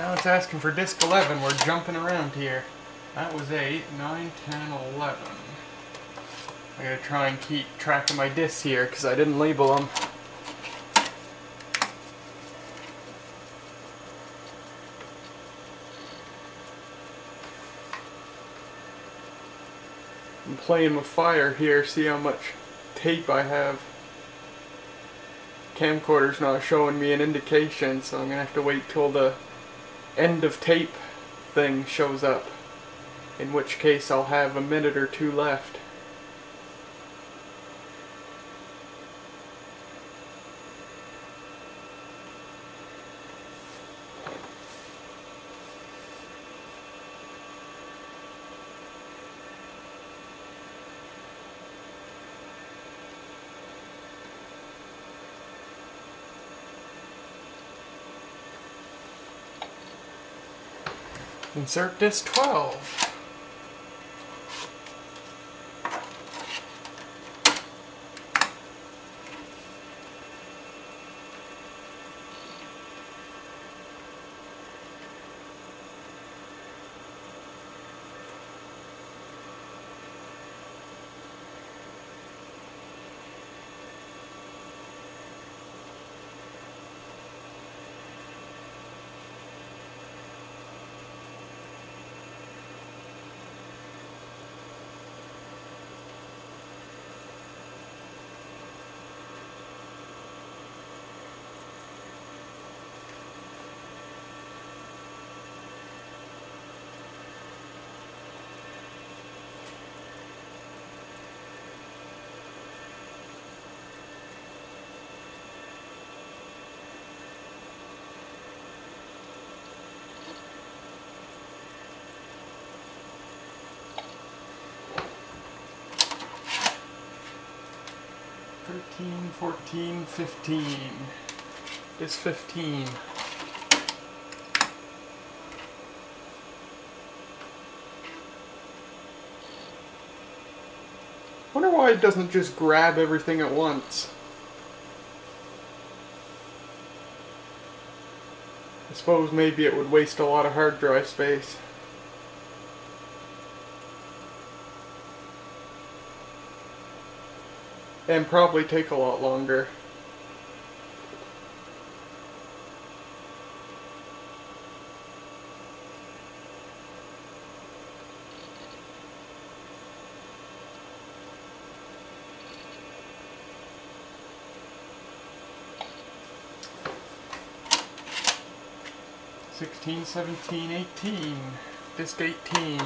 Now it's asking for disc 11. We're jumping around here. That was 8, 9, 10, 11. I gotta try and keep track of my discs here because I didn't label them. I'm playing with fire here, see how much tape I have. Camcorder's not showing me an indication, so I'm gonna have to wait till the end of tape thing shows up, in which case I'll have a minute or two left. Insert disc 12. Thirteen, 14, 15. Disc 15. Wonder why it doesn't just grab everything at once. I suppose maybe it would waste a lot of hard drive space. And probably take a lot longer. Sixteen, 17, 18. Disc 18.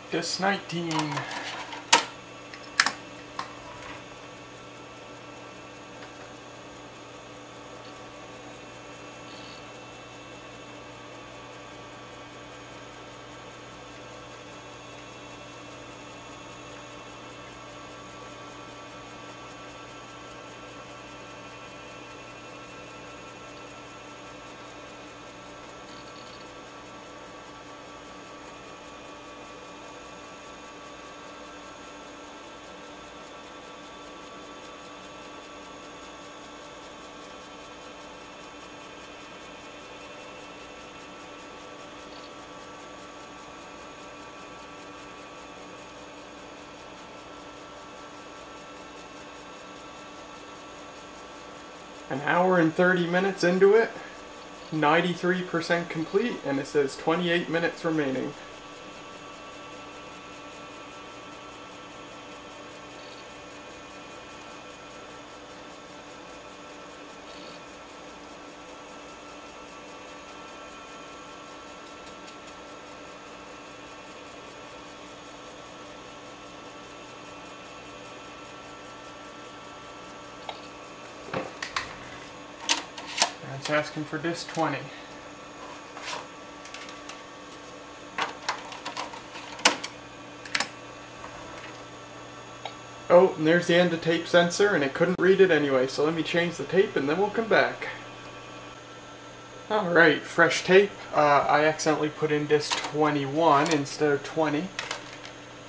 Disc 19. An hour and 30 minutes into it, 93% complete, and it says 28 minutes remaining. It's asking for disc 20. Oh, and there's the end of tape sensor, and it couldn't read it anyway, so let me change the tape and then we'll come back. Alright, fresh tape. I accidentally put in disc 21 instead of 20,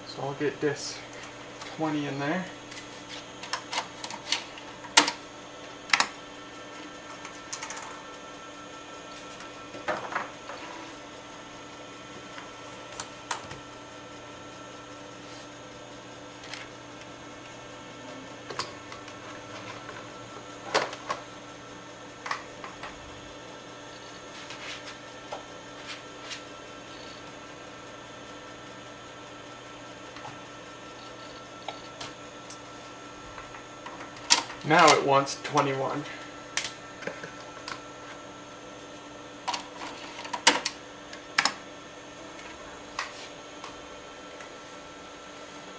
so I'll get disc 20 in there. Now it wants 21.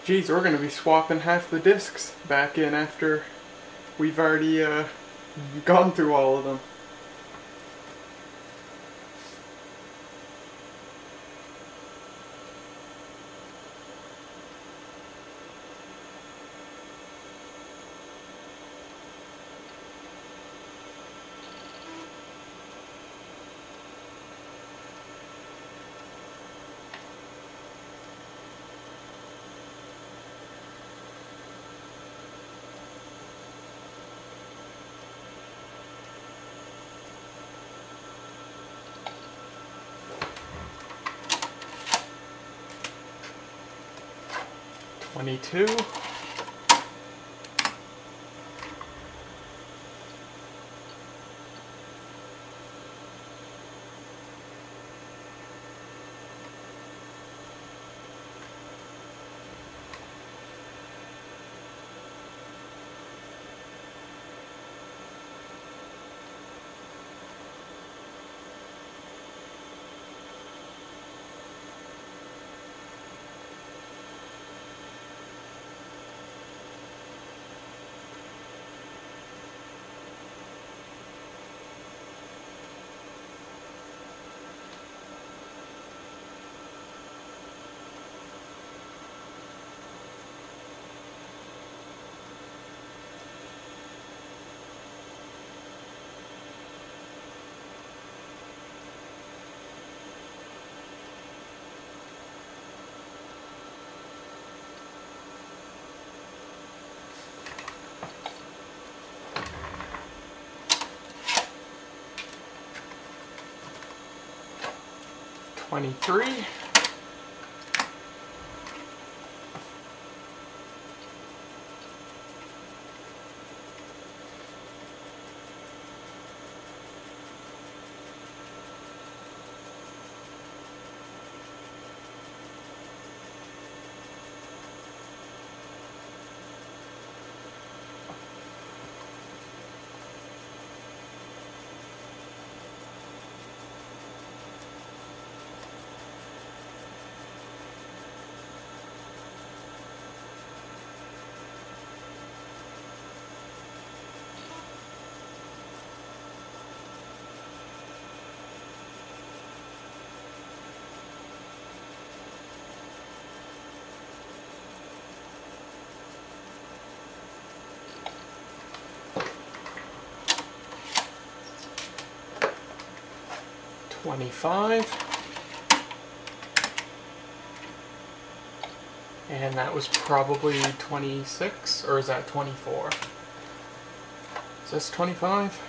Geez, we're going to be swapping half the discs back in after we've already gone through all of them. "22. "23. "25. And that was probably 26, or is that 24? Is this 25?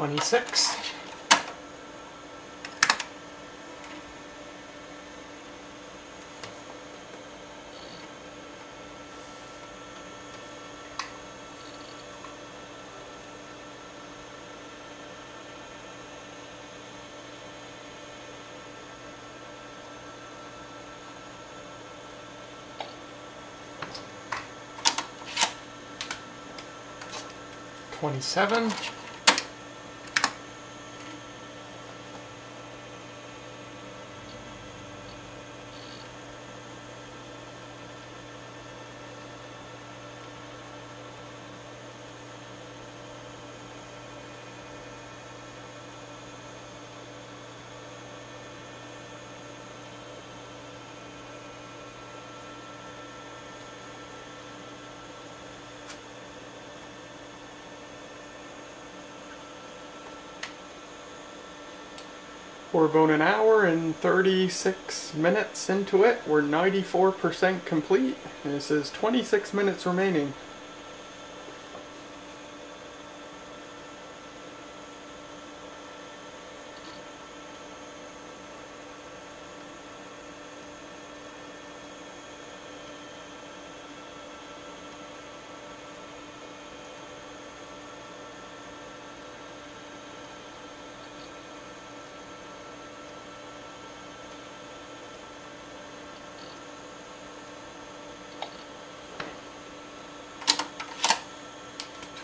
26. 27. 'We're about an hour and 36 minutes into it. We're 94% complete. And it says 26 minutes remaining.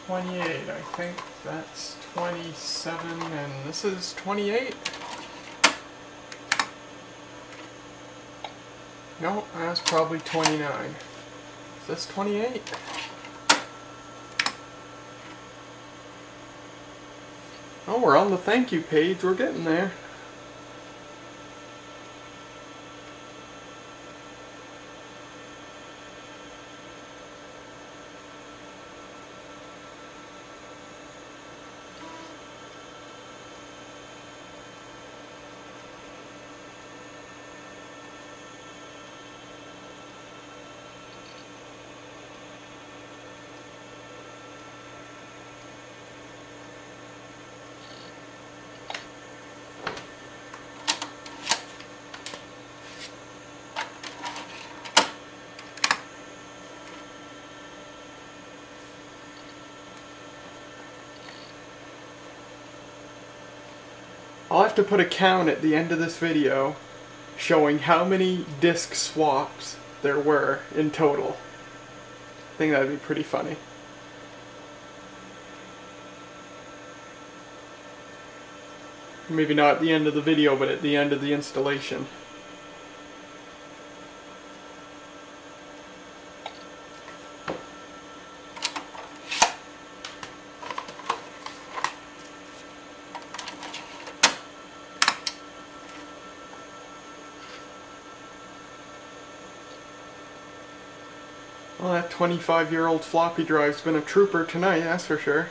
$28, I think that's 27, and this is 28. No, that's probably 29. Is this 28? Oh, we're on the thank you page. We're getting there. I'll have to put a count at the end of this video showing how many disc swaps there were in total. I think that'd be pretty funny. Maybe not at the end of the video, but at the end of the installation. Well, that 25-year-old floppy drive's been a trooper tonight, that's for sure.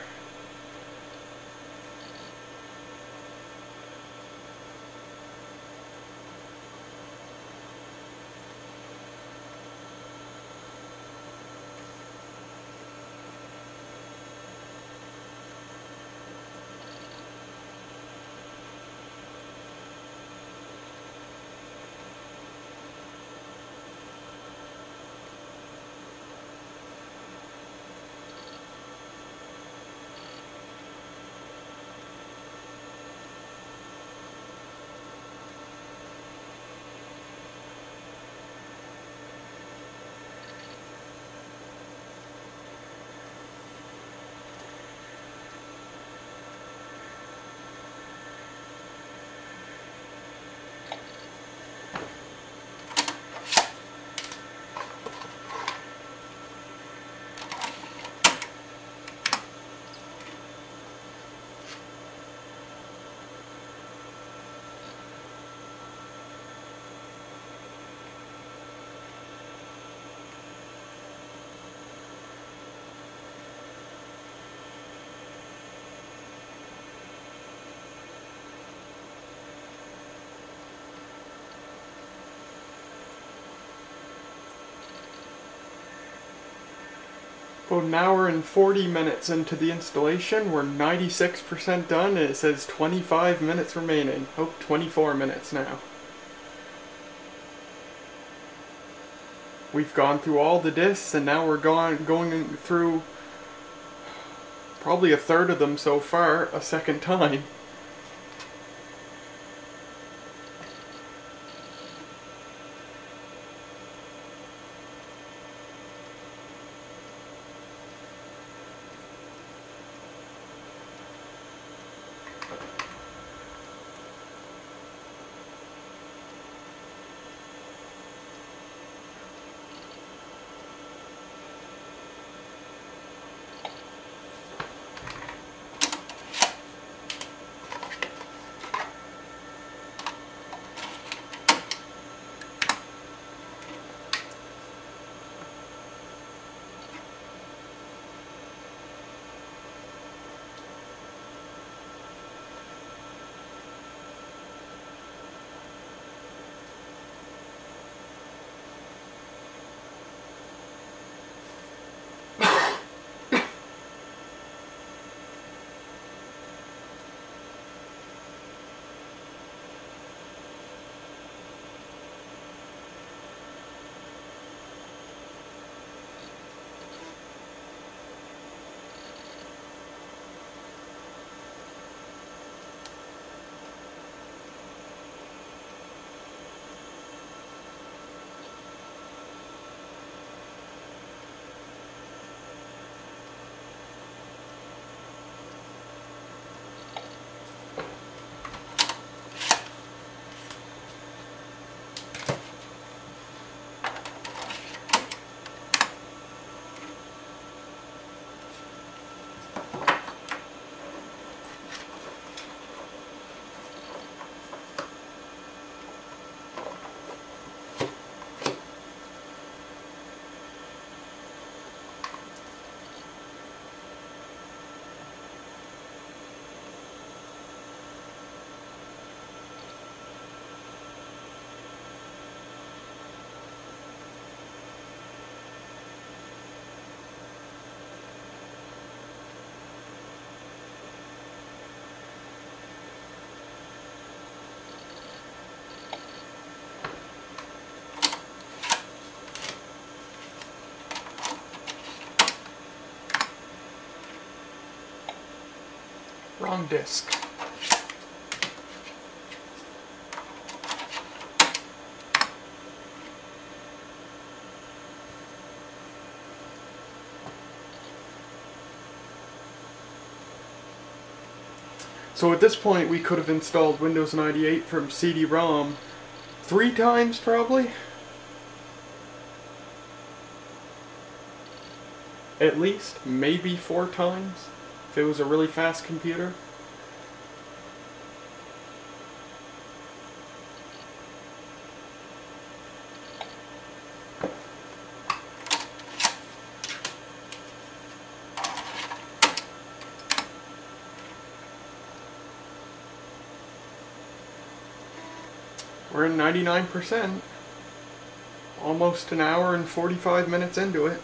About an hour and 40 minutes into the installation. We're 96% done and it says 25 minutes remaining. Oh, 24 minutes now. We've gone through all the discs and now we're going through probably a third of them so far a second time. Wrong disc. So at this point we could have installed Windows 98 from CD-ROM 3 times probably? At least, maybe 4 times, if it was a really fast computer. We're in 99%, almost an hour and 45 minutes into it.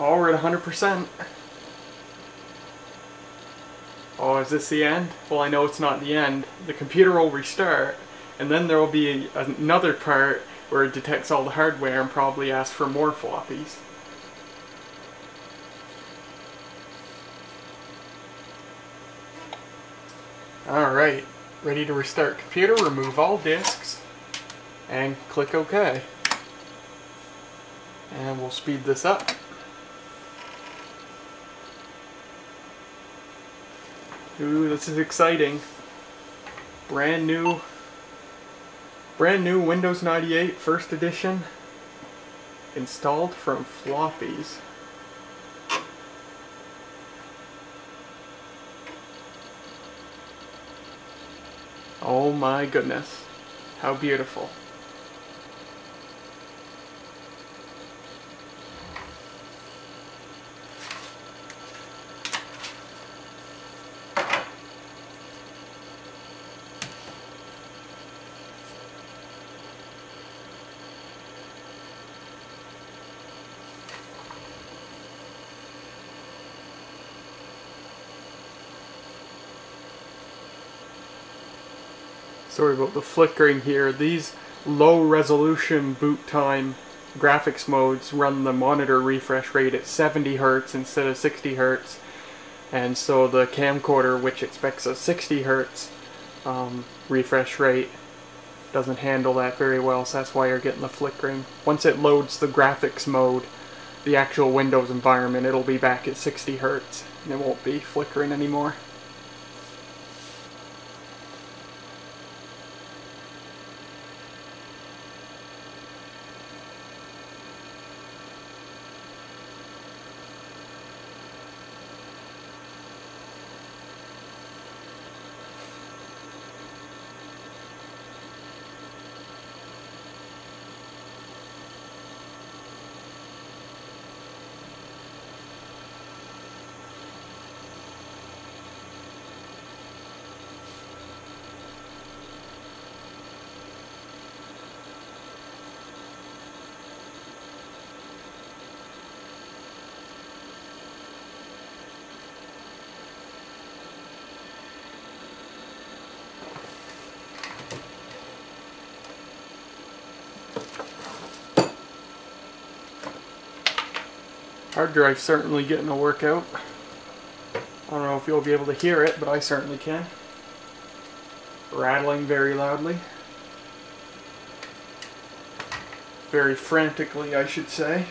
Oh, we're at 100%. Oh, is this the end? Well, I know it's not the end. The computer will restart, and then there will be another part where it detects all the hardware and probably asks for more floppies. Alright, ready to restart computer, remove all disks, and click OK. And we'll speed this up. Ooh, this is exciting. Brand new Windows 98 First Edition installed from floppies. Oh my goodness, how beautiful. Sorry about the flickering here. These low resolution boot time graphics modes run the monitor refresh rate at 70 Hz instead of 60 Hz. And so the camcorder, which expects a 60 Hz refresh rate, doesn't handle that very well, so that's why you're getting the flickering. Once it loads the graphics mode, the actual Windows environment, it'll be back at 60 Hz and it won't be flickering anymore. Hard drive's certainly getting a workout. I don't know if you'll be able to hear it, but I certainly can. Rattling very loudly. Very frantically, I should say.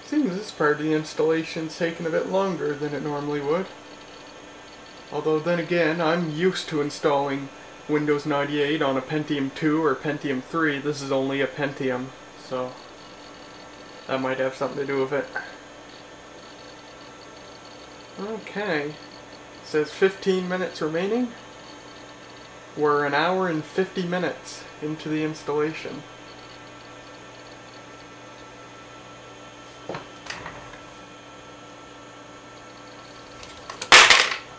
Seems this part of the installation's taken a bit longer than it normally would. Although then again, I'm used to installing Windows 98 on a Pentium 2 or Pentium 3. This is only a Pentium, so that might have something to do with it. Okay, it says 15 minutes remaining. We're an hour and 50 minutes into the installation.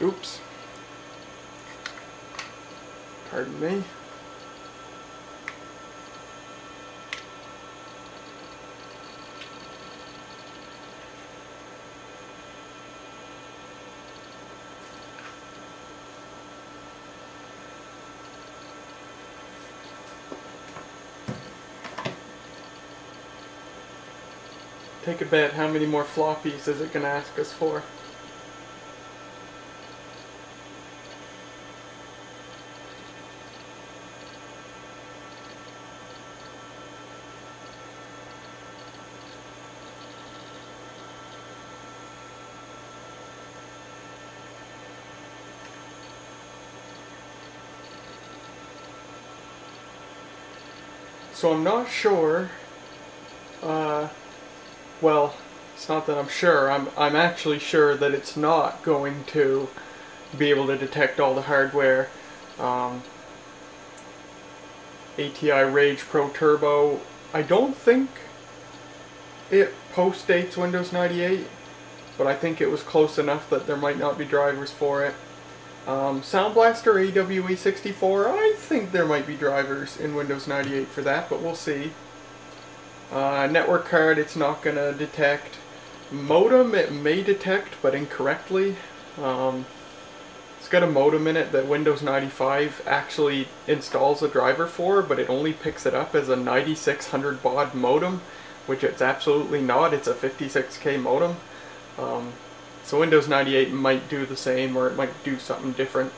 Oops. Pardon me. Take a bet, how many more floppies is it going to ask us for? So I'm not sure, well, it's not that I'm sure, I'm actually sure that it's not going to be able to detect all the hardware. ATI Rage Pro Turbo, I don't think it post-dates Windows 98, but I think it was close enough that there might not be drivers for it. Sound Blaster AWE64, I think there might be drivers in Windows 98 for that, but we'll see. Network card, it's not going to detect. Modem, it may detect, but incorrectly. It's got a modem in it that Windows 95 actually installs a driver for, but it only picks it up as a 9600 baud modem, which it's absolutely not. It's a 56K modem. So Windows 98 might do the same, or it might do something different.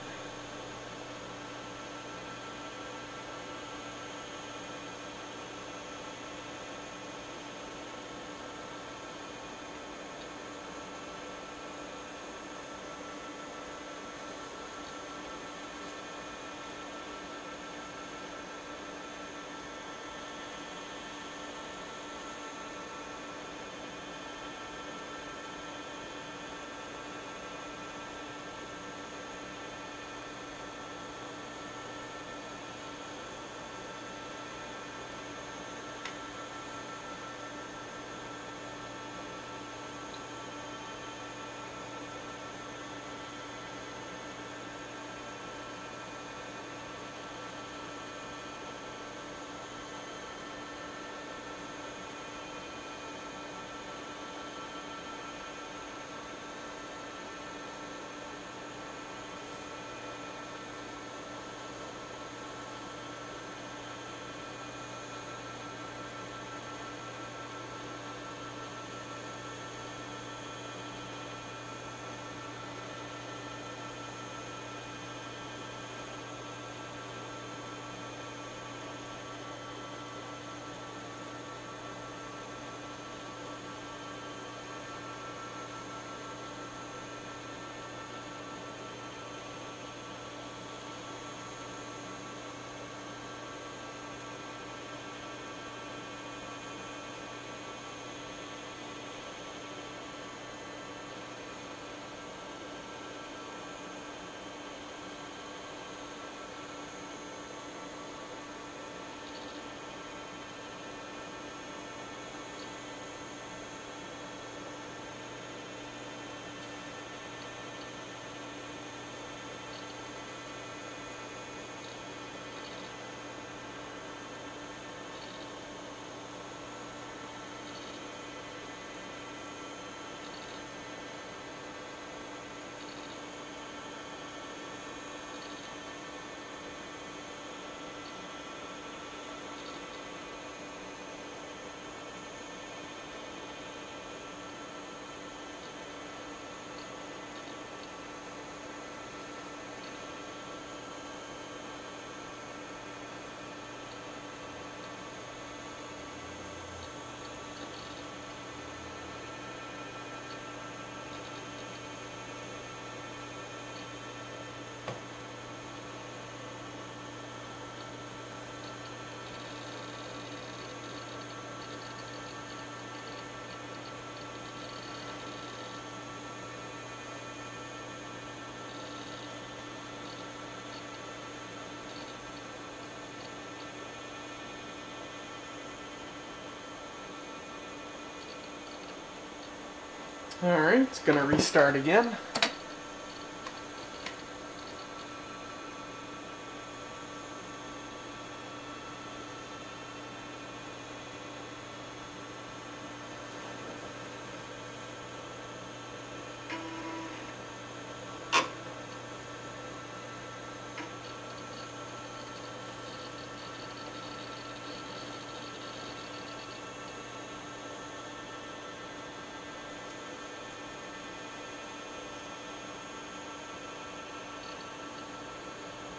Alright, it's going to restart again.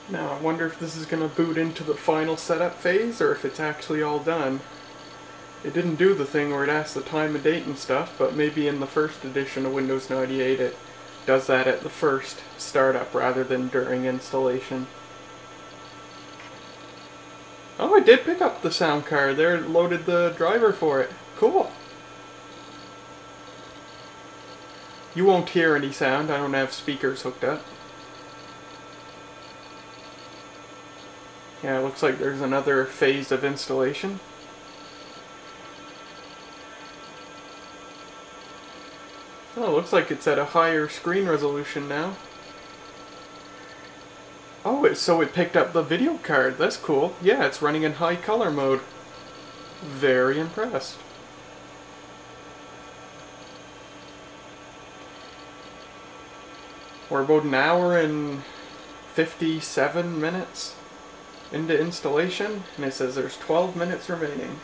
Now I wonder if this is going to boot into the final setup phase, or if it's actually all done. It didn't do the thing where it asks the time and date and stuff, but maybe in the first edition of Windows 98 it does that at the first startup rather than during installation. Oh, I did pick up the sound card. There, loaded the driver for it. Cool. You won't hear any sound. I don't have speakers hooked up. Yeah, it looks like there's another phase of installation. Oh, it looks like it's at a higher screen resolution now. Oh, so it picked up the video card. That's cool. Yeah, it's running in high color mode. Very impressed. We're about an hour and 57 minutes into installation, and it says there's 12 minutes remaining.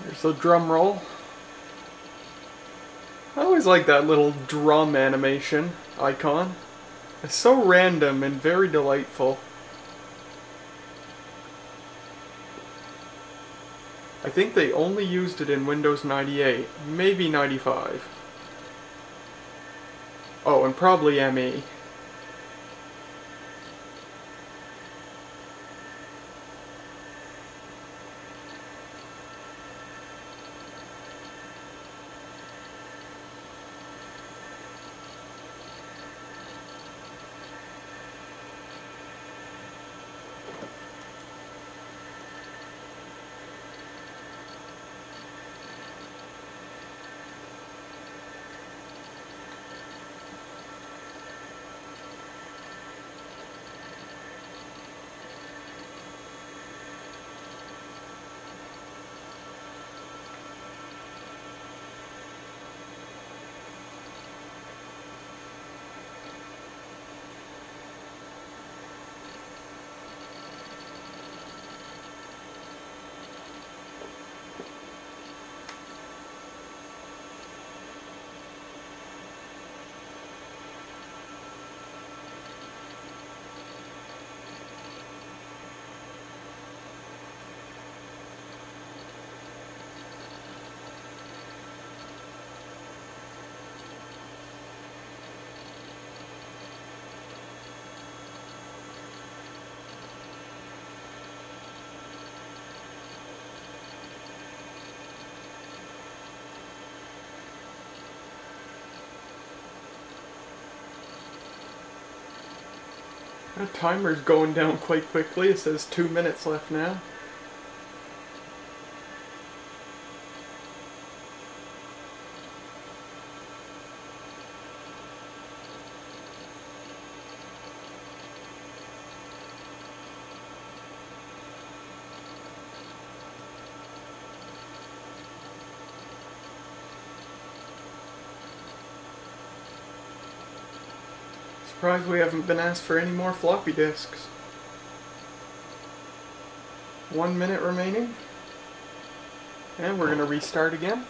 There's the drum roll. I always like that little drum animation icon. It's so random and very delightful. I think they only used it in Windows 98, maybe 95. Oh, and probably ME. The timer's going down quite quickly. It says 2 minutes left now. Surprised we haven't been asked for any more floppy disks. 1 minute remaining. And we're going to restart again.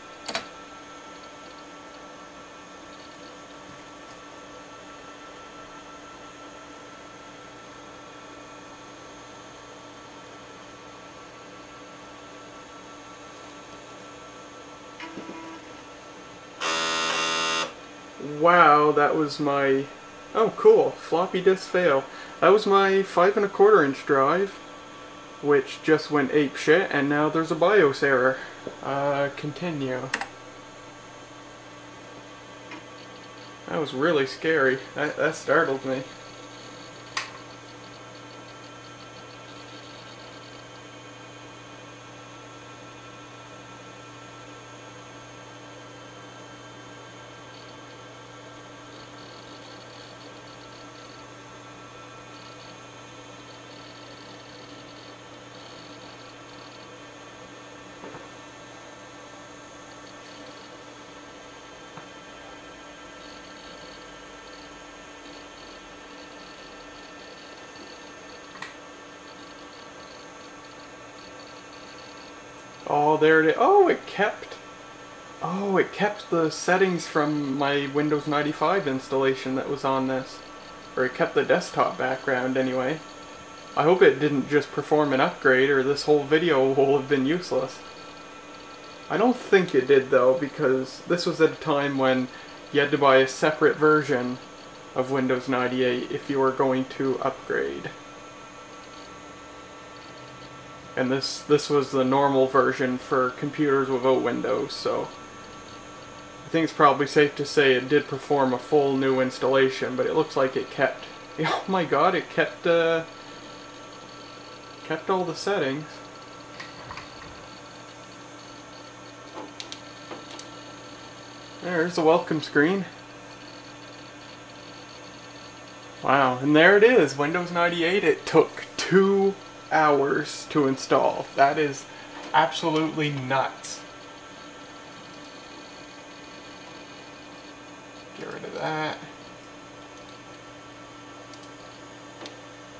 Wow, that was my... Oh, cool. Floppy disk fail. That was my 5 1/4 inch drive, which just went apeshit, and now there's a BIOS error. Continue. That was really scary. That startled me. Oh, there it is. Oh, it kept the settings from my Windows 95 installation that was on this. Or it kept the desktop background anyway. I hope it didn't just perform an upgrade or this whole video will have been useless. I don't think it did though, because this was at a time when you had to buy a separate version of Windows 98 if you were going to upgrade. And this was the normal version for computers without Windows, so I think it's probably safe to say it did perform a full new installation, but it looks like it kept, oh my god, it kept all the settings. There's the welcome screen. Wow, and there it is, Windows 98. It took 2 hours to install. That is absolutely nuts. Get rid of that.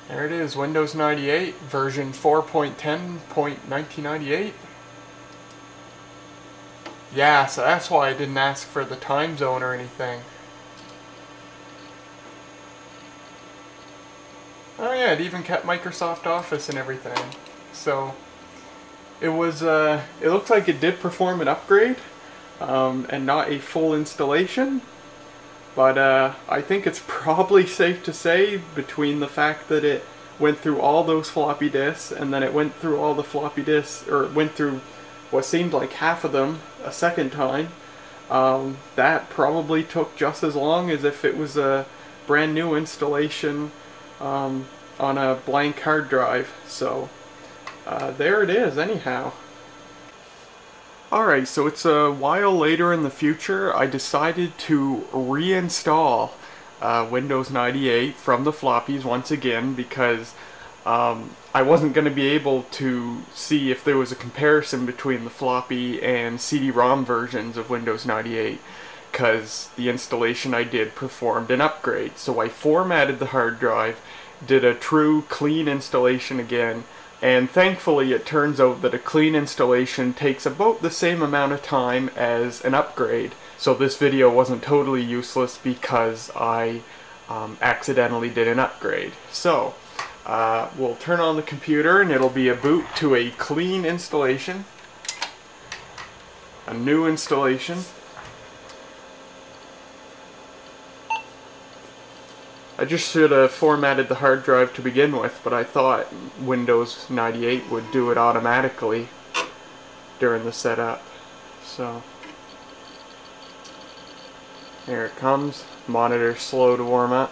There it is, Windows 98, version 4.10.1998. Yeah, so that's why I didn't ask for the time zone or anything. Oh yeah, it even kept Microsoft Office and everything. So it was, it looks like it did perform an upgrade, and not a full installation. But I think it's probably safe to say, between the fact that it went through all those floppy disks, and then it went through all the floppy disks, or it went through what seemed like half of them a second time, that probably took just as long as if it was a brand new installation on a blank hard drive. So there it is anyhow. Alright, so it's a while later in the future. I decided to reinstall Windows 98 from the floppies once again, because I wasn't going to be able to see if there was a comparison between the floppy and CD-ROM versions of Windows 98, because the installation I did performed an upgrade. So I formatted the hard drive, did a true clean installation again, and thankfully it turns out that a clean installation takes about the same amount of time as an upgrade. So this video wasn't totally useless because I accidentally did an upgrade. So we'll turn on the computer and it'll be a boot to a clean installation, a new installation. I just should have formatted the hard drive to begin with, but I thought Windows 98 would do it automatically during the setup. So here it comes. Monitor slow to warm up.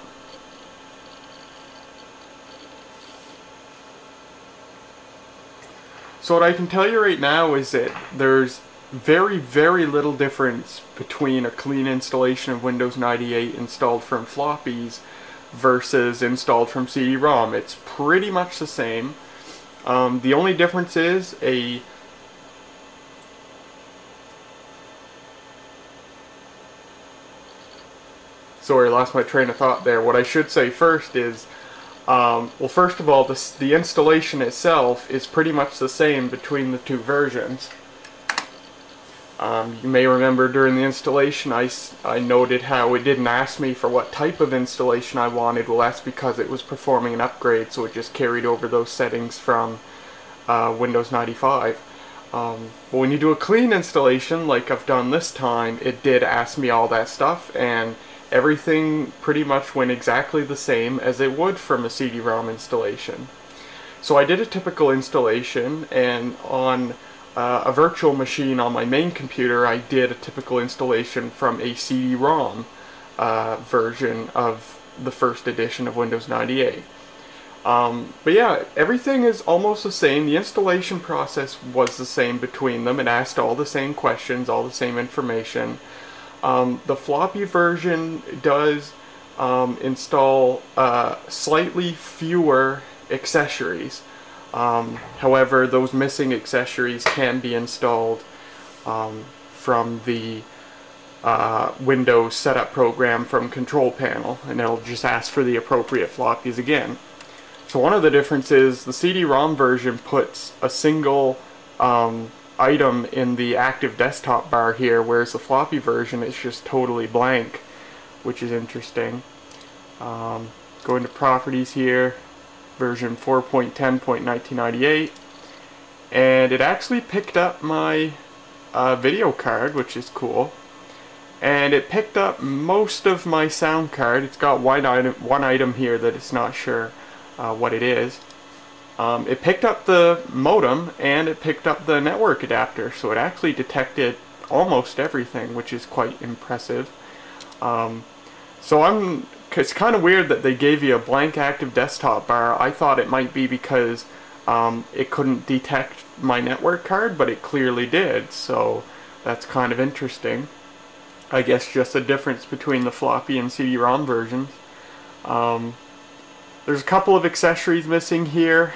So what I can tell you right now is that there's very, very little difference between a clean installation of Windows 98 installed from floppies versus installed from CD-ROM. It's pretty much the same. The only difference is sorry, I lost my train of thought there. What I should say first is, well, first of all, the installation itself is pretty much the same between the two versions. You may remember during the installation I noted how it didn't ask me for what type of installation I wanted. Well, that's because it was performing an upgrade, so it just carried over those settings from Windows 95. But when you do a clean installation, like I've done this time, it did ask me all that stuff, and everything pretty much went exactly the same as it would from a CD-ROM installation. So I did a typical installation, and on a virtual machine on my main computer, I did a typical installation from a CD-ROM version of the first edition of Windows 98. But yeah, everything is almost the same. The installation process was the same between them. It asked all the same questions, all the same information. The floppy version does install slightly fewer accessories. However, those missing accessories can be installed from the Windows setup program from Control Panel, and it'll just ask for the appropriate floppies again. So one of the differences, the CD-ROM version puts a single item in the active desktop bar here, whereas the floppy version is just totally blank, which is interesting. Go into properties here, version 4.10.1998, and it actually picked up my video card, which is cool. And it picked up most of my sound card. It's got one item here that it's not sure what it is. It picked up the modem and it picked up the network adapter, so it actually detected almost everything, which is quite impressive. It's kind of weird that they gave you a blank active desktop bar. I thought it might be because it couldn't detect my network card, but it clearly did, so that's kind of interesting. I guess just a difference between the floppy and CD-ROM versions. There's a couple of accessories missing here.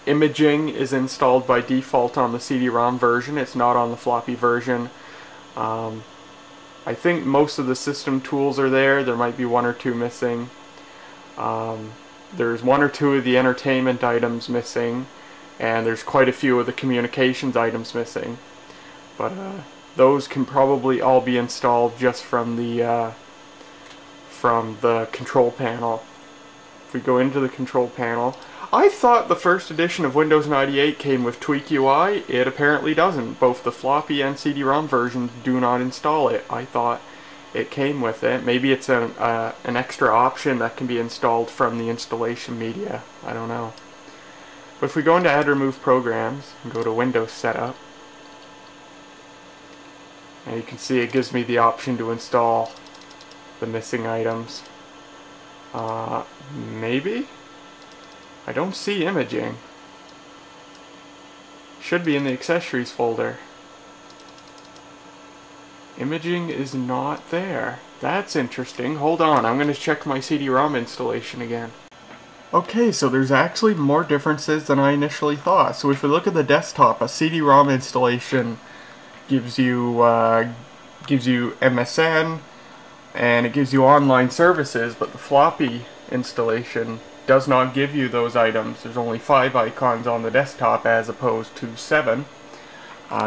Imaging is installed by default on the CD-ROM version. It's not on the floppy version. I think most of the system tools are there. There might be one or two missing. There's one or two of the entertainment items missing, and there's quite a few of the communications items missing. But those can probably all be installed just from the control panel. If we go into the control panel, I thought the first edition of Windows 98 came with TweakUI. It apparently doesn't. Both the floppy and CD-ROM versions do not install it. I thought it came with it. Maybe it's an extra option that can be installed from the installation media. I don't know. But if we go into Add Remove Programs and go to Windows Setup, and you can see it gives me the option to install the missing items. Maybe? I don't see imaging. Should be in the accessories folder. Imaging is not there. That's interesting. Hold on, I'm going to check my CD-ROM installation again. Okay, so there's actually more differences than I initially thought. So if we look at the desktop, a CD-ROM installation gives you MSN, and it gives you online services, but the floppy installation does not give you those items. There's only 5 icons on the desktop as opposed to 7.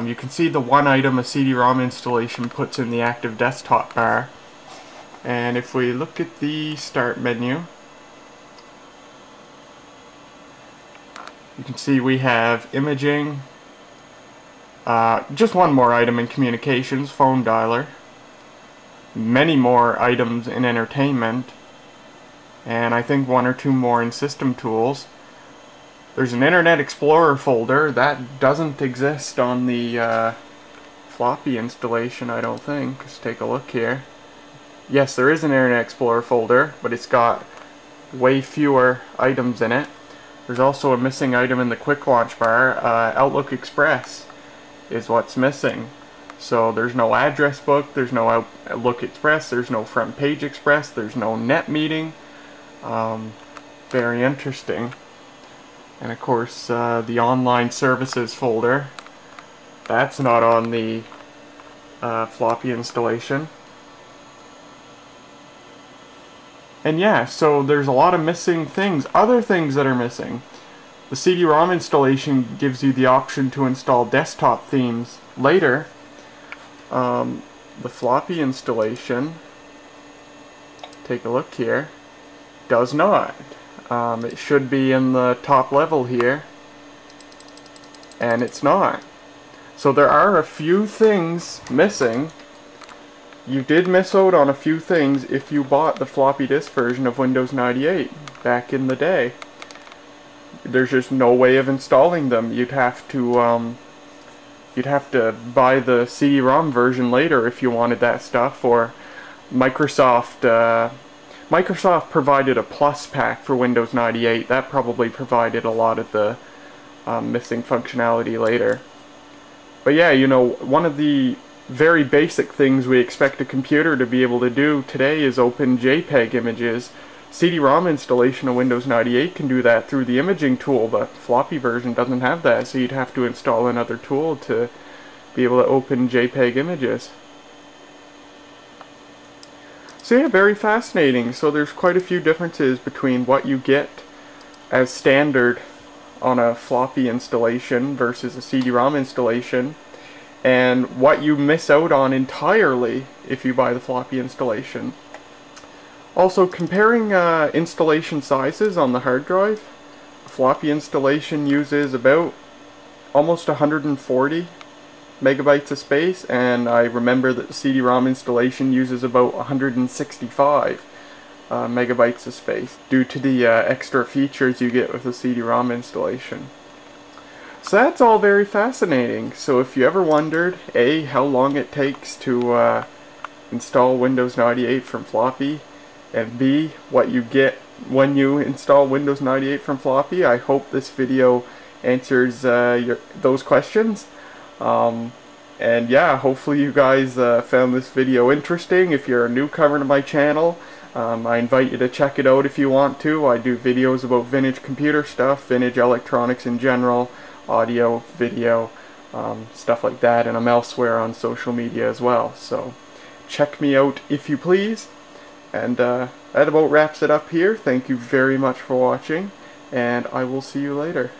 You can see the one item a CD-ROM installation puts in the active desktop bar. And if we look at the start menu, you can see we have imaging, just one more item in communications, phone dialer, many more items in entertainment, and I think one or two more in system tools. There's an Internet Explorer folder that doesn't exist on the floppy installation, I don't think. Let's take a look here. Yes, there is an Internet Explorer folder, but it's got way fewer items in it. There's also a missing item in the quick launch bar. Outlook Express is what's missing. So there's no address book, there's no Outlook Express, there's no Front Page Express, there's no Net Meeting. Very interesting. And of course the online services folder, that's not on the floppy installation. And yeah, so there's a lot of missing things. Other things that are missing. The CD-ROM installation gives you the option to install desktop themes later. The floppy installation, take a look here, does not. It should be in the top level here, and it's not. So there are a few things missing. You did miss out on a few things if you bought the floppy disk version of Windows 98 back in the day. There's just no way of installing them. You'd have to buy the CD-ROM version later if you wanted that stuff, or Microsoft provided a Plus pack for Windows 98. That probably provided a lot of the missing functionality later. But yeah, you know, one of the very basic things we expect a computer to be able to do today is open JPEG images. CD-ROM installation of Windows 98 can do that through the imaging tool, but floppy version doesn't have that, so you'd have to install another tool to be able to open JPEG images. So yeah, very fascinating. So there's quite a few differences between what you get as standard on a floppy installation versus a CD-ROM installation, and what you miss out on entirely if you buy the floppy installation. Also, comparing installation sizes on the hard drive, a floppy installation uses about almost 140 megabytes of space, and I remember that the CD-ROM installation uses about 165 megabytes of space due to the extra features you get with the CD-ROM installation. So that's all very fascinating. So if you ever wondered, A, how long it takes to install Windows 98 from floppy, and B, what you get when you install Windows 98 from floppy, I hope this video answers those questions. And yeah, hopefully you guys found this video interesting. If you're a newcomer to my channel, I invite you to check it out if you want to. I do videos about vintage computer stuff, vintage electronics in general, audio, video, stuff like that, and I'm elsewhere on social media as well. So check me out if you please. And that about wraps it up here. Thank you very much for watching, and I will see you later.